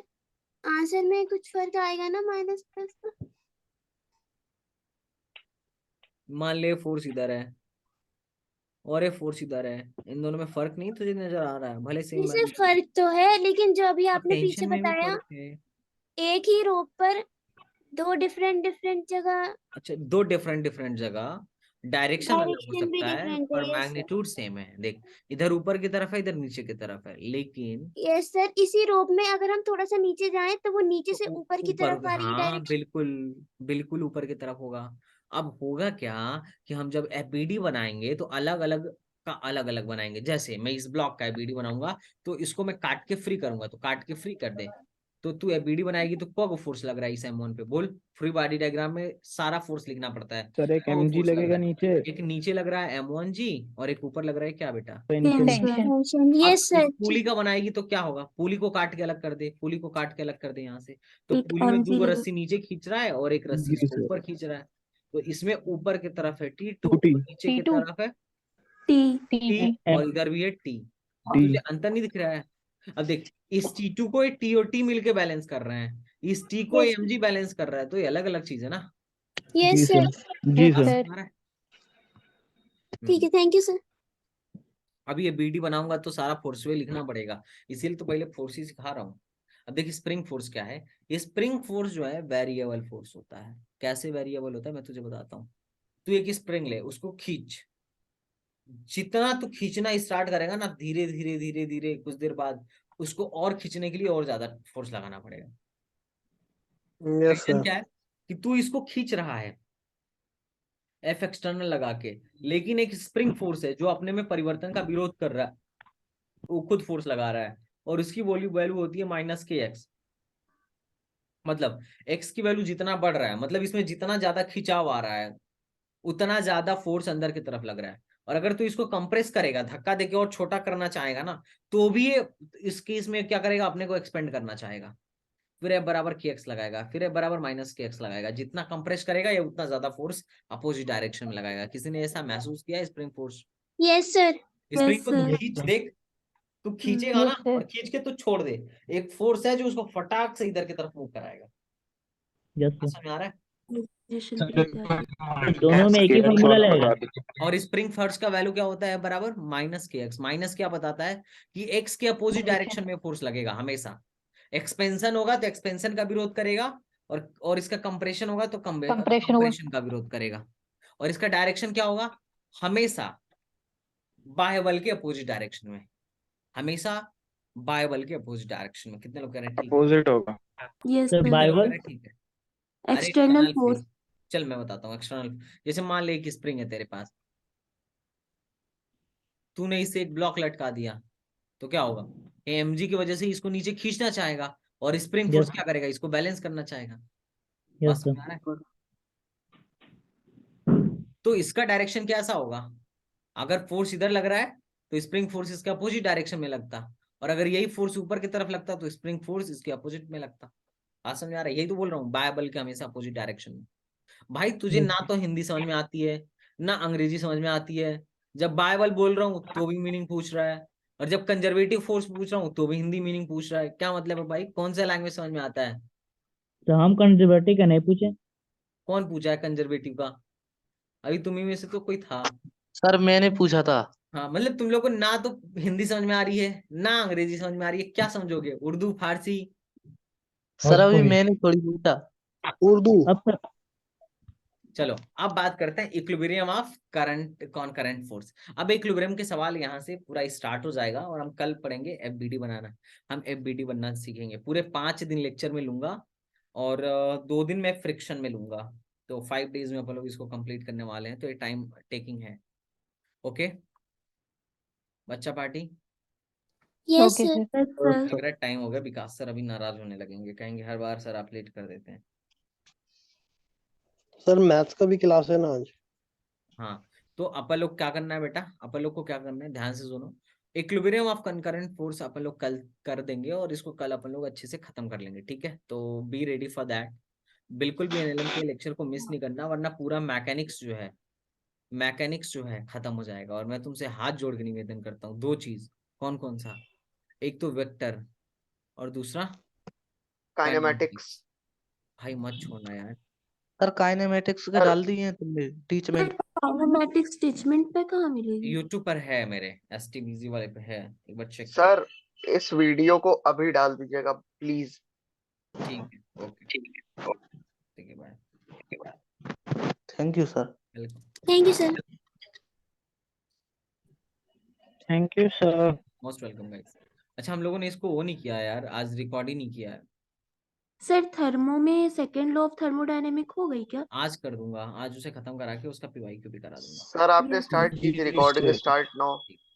आंसर में कुछ फर्क आएगा ना, माइनस प्लस का? मान ले फोर्स इधर है और ये फोर्स इधर है, इन दोनों में फर्क नहीं तुझे नजर आ रहा है? भले सेम जैसे फर्क तो है, लेकिन जो अभी आपने टेंशन पीछे में भी बताया, फर्क है। एक ही रोप पर दो डिफरेंट डिफरेंट जगह अच्छा, दो डिफरेंट डिफरेंट जगह डायरेक्शन अलग हो डायरेक्शन भी सकता है डिफरेंट पर है। Yes sir. मैग्नीट्यूड सेम है। देख, इधर ऊपर की तरफ है, इधर नीचे की तरफ है, लेकिन यस सर, इसी रोप में अगर हम थोड़ा सा नीचे जाएं तो वो नीचे से तो ऊपर की ऊपर तरफ होगा। आ रही है हाँ डायरेक्शन। बिल्कुल, बिल्कुल ऊपर की तरफ होगा। अब होगा क्या कि हम जब एपीडी बनाएंगे तो अलग अलग का अलग अलग बनाएंगे। जैसे मैं इस ब्लॉक का एपीडी बनाऊंगा तो इसको मैं काट के फ्री करूंगा, तो काट के फ्री कर दे, तो तू एपीडी बनाएगी तो कौन फोर्स लग रहा है इस M1 पे? बोल। फ्री बॉडी डायग्राम में सारा फोर्स लिखना पड़ता है। सर एक कौन mg फोर्स लग लगेगा रहा है? नीचे, एक नीचे लग रहा है M1G और एक ऊपर लग रहा है क्या बेटा? टेंशन। टेंशन। टेंशन। अब यस इस सर। पुली का बनाएगी तो क्या होगा? पुली को काट के अलग कर दे, पुली को काट के अलग कर दे यहाँ से, तो एक पुली में दो mg रस्सी नीचे खींच रहा है और एक रस्सी जी इसको सर। ऊपर खींच रहा है। तो इसमें ऊपर की तरफ है T2 2t। और नीचे की T2। तरफ है टी। T, M। और इधर भी है T। अब तुझे अंतर नहीं दिख रहा है? अब देख, इस T2 को T और T मिलके बैलेंस कर रहे हैं, इस T को यस mg बैलेंस कर रहा है, तो ये अलग अलग चीज है ना? जी यस सर। सर। जी यस सर। सर। समझ रहा है? ठीक है, थैंक यू सर। अभी ये बीडी बनाऊंगा तो सारा फोर्सवे लिखना पड़ेगा, इसीलिए तो पहले फोर्स ही सिखा रहा हूँ। अब देखिए स्प्रिंग फोर्स क्या है। ये स्प्रिंग फोर्स जो है वेरिएबल फोर्स होता है। कैसे वेरिएबल होता है मैं तुझे बताता हूँ। तू एक स्प्रिंग ले, उसको खींच, जितना तू खींचना स्टार्ट करेगा ना, धीरे धीरे धीरे धीरे कुछ देर बाद उसको और खींचने के लिए और ज्यादा फोर्स लगाना पड़ेगा। Yes reason sir. क्या है कि तू इसको खींच रहा है एफ एक्सटर्नल लगा के, लेकिन एक स्प्रिंग फोर्स है जो अपने में परिवर्तन का विरोध कर रहा है, वो खुद फोर्स लगा रहा है, और उसकी वैल्यू होती है -kx। मतलब x की वैल्यू जितना बढ़ रहा है, मतलब इसमें जितना ज्यादा खिंचाव आ रहा है उतना ज्यादा फोर्स अंदर की तरफ लग रहा है। और अगर तू इसको कंप्रेस करेगा, धक्का देके और छोटा करना चाहेगा ना, तो भी ये इस केस में क्या करेगा, अपने को एक्सपेंड करना चाहेगा, फिर F बराबर kx लगाएगा, फिर F बराबर -kx लगाएगा। जितना कंप्रेस करेगा ये उतना ज्यादा फोर्स अपोजिट डायरेक्शन में लगाएगा। किसी ने ऐसा महसूस किया spring force? Yes sir. Spring को तू sir. खींच देख, तू खींचेगा Yes, ना sir. और खींच के तू छोड़ दे, एक फोर्स है जो उसको फटाक से इधर की तरफ मूव कराएगा। यस क्या सर। समझ आ रहा है? Position पे लेके आके। दोनों में एक ही फॉर्मूला लगेगा। और स्प्रिंग फोर्स का वैल्यू क्या होता है बराबर माइनस के एक्स। माइनस क्या बताता है कि एक्स के अपोजिट डायरेक्शन में फोर्स लगेगा हमेशा। एक्सपेंशन होगा तो एक्सपेंशन का विरोध करेगा, और इसका कंप्रेशन होगा तो कंप्रेशन होगा। कंप्रेशन का विरोध करेगा। और इसका डायरेक्शन क्या होगा, हमेशा बाह्य बल के अपोजिट डायरेक्शन में, हमेशा बाह्य बल के अपोजिट डायरेक्शन में। कितने लोग कह रहे हैं ठीक है? अपोजिट होगा। Yes sir sir. कितने लोग कह बाइबल रहे हैं ठीक है? अरे External external force. force। चल मैं बताता हूँ एक्सटर्नल। जैसे मान ले एक स्प्रिंग है तेरे पास, तूने इसे एक ब्लॉक लटका दिया तो क्या होगा, एमजी की वजह से इसको नीचे खींचना चाहेगा, और स्प्रिंग फोर्स यस क्या करेगा, इसको बैलेंस करना चाहेगा। यस बात सर। समझ आ रहा है? तो इसका डायरेक्शन कैसा होगा, अगर फोर्स इधर लग रहा है तो स्प्रिंग फोर्स इसके अपोजिट डायरेक्शन में लगता, और अगर यही फोर्स ऊपर की तरफ लगता तो स्प्रिंग फोर्स इसके अपोजिट में लगता। बात समझ आ रहा है? यही तो बोल रहा हूँ, बाय बल के हमेशा अपोजिट डायरेक्शन में। भाई तुझे यस ना तो हिंदी समझ में आती है ना अंग्रेजी समझ में आती है, जब बाइबल बोल रहा हूँ तो भी मीनिंग पूछ रहा है, और जब कंजर्वेटिव फोर्स पूछ रहा हूँ तो भी हिंदी मीनिंग पूछ रहा है। क्या मतलब है भाई, कौन सा लैंग्वेज समझ में आता है? तो हम कंजर्वेटिव का नहीं पूछे। कौन पूछा है कंजर्वेटिव का? अभी तुम्ही में से तो कोई था। सर मैंने पूछा था। हाँ मतलब तुम लोग को ना तो हिंदी समझ में आ रही है ना अंग्रेजी समझ में आ रही है, क्या समझोगे, उर्दू फारसी? सर अभी मैंने थोड़ी पूछा। उर्दू। अब सर चलो अब बात करते हैं इक्विलिब्रियम ऑफ करंट कॉनकरेंट फोर्स। अब इक्विलिब्रियम के सवाल यहाँ से पूरा स्टार्ट हो जाएगा, और हम कल पढ़ेंगे एफबीडी बनाना। हम एफबीडी बनना सीखेंगे, पूरे 5 दिन लेक्चर में लूंगा, और 2 दिन में फ्रिक्शन में लूंगा। तो 5 डेज में अपन लोग इसको कंप्लीट करने वाले हैं, तो ये टाइम टेकिंग है। ओके बच्चा party? Yes okay sir. Sir. Yes sir. लग रहा है टाइम हो गया, विकास सर अभी नाराज होने लगेंगे, कहेंगे हर बार सर आप लेट कर देते हैं। सर मैथ्स का भी क्लास है ना आज? हाँ तो अपन लोग क्या करना है बेटा, अपन लोग को क्या करना है, ध्यान से सुनो। इक्विलिब्रियम ऑफ कंकरेंट फोर्स अपन लोग कल कर देंगे, और इसको कल अपन लोग अच्छे से खत्म कर लेंगे, ठीक है? तो बी रेडी फॉर दैट। बिल्कुल भी एनएलएम के लेक्चर को मिस नहीं करना, वरना पूरा मैकेनिक्स जो है खत्म हो जाएगा। और मैं तुमसे हाथ जोड़ के निवेदन करता हूँ 2 चीज। कौन कौन सा? एक तो वेक्टर, और दूसरा काइनेमेटिक्स। भाई मत छोड़ना यार। सर काइनेमेटिक्स के डाल दिए हैं तुमने Sir, टीचमेंट? kinematics टीचमेंट पे कहाँ मिलेगी? यूट्यूब पर है, मेरे एसटीबीजी वाले पे है, एक बार चेक। सर इस वीडियो को अभी डाल दीजिएगा प्लीज। ठीक है ओके, ठीक है bye. Thank you sir. Welcome. Thank you sir. Thank you sir. Most welcome guys. अच्छा हम लोगों ने इसको वो नहीं किया यार, आज रिकॉर्ड ही नहीं किया है। सर थर्मो में सेकेंड लॉ ऑफ थर्मोडायनेमिक हो गई क्या? आज कर दूंगा, आज उसे खत्म करा के उसका पीवाईक्यू भी करा दूंगा। सर आपने Yes, स्टार्ट की थी रिकॉर्डिंग, स्टार्ट नाउ।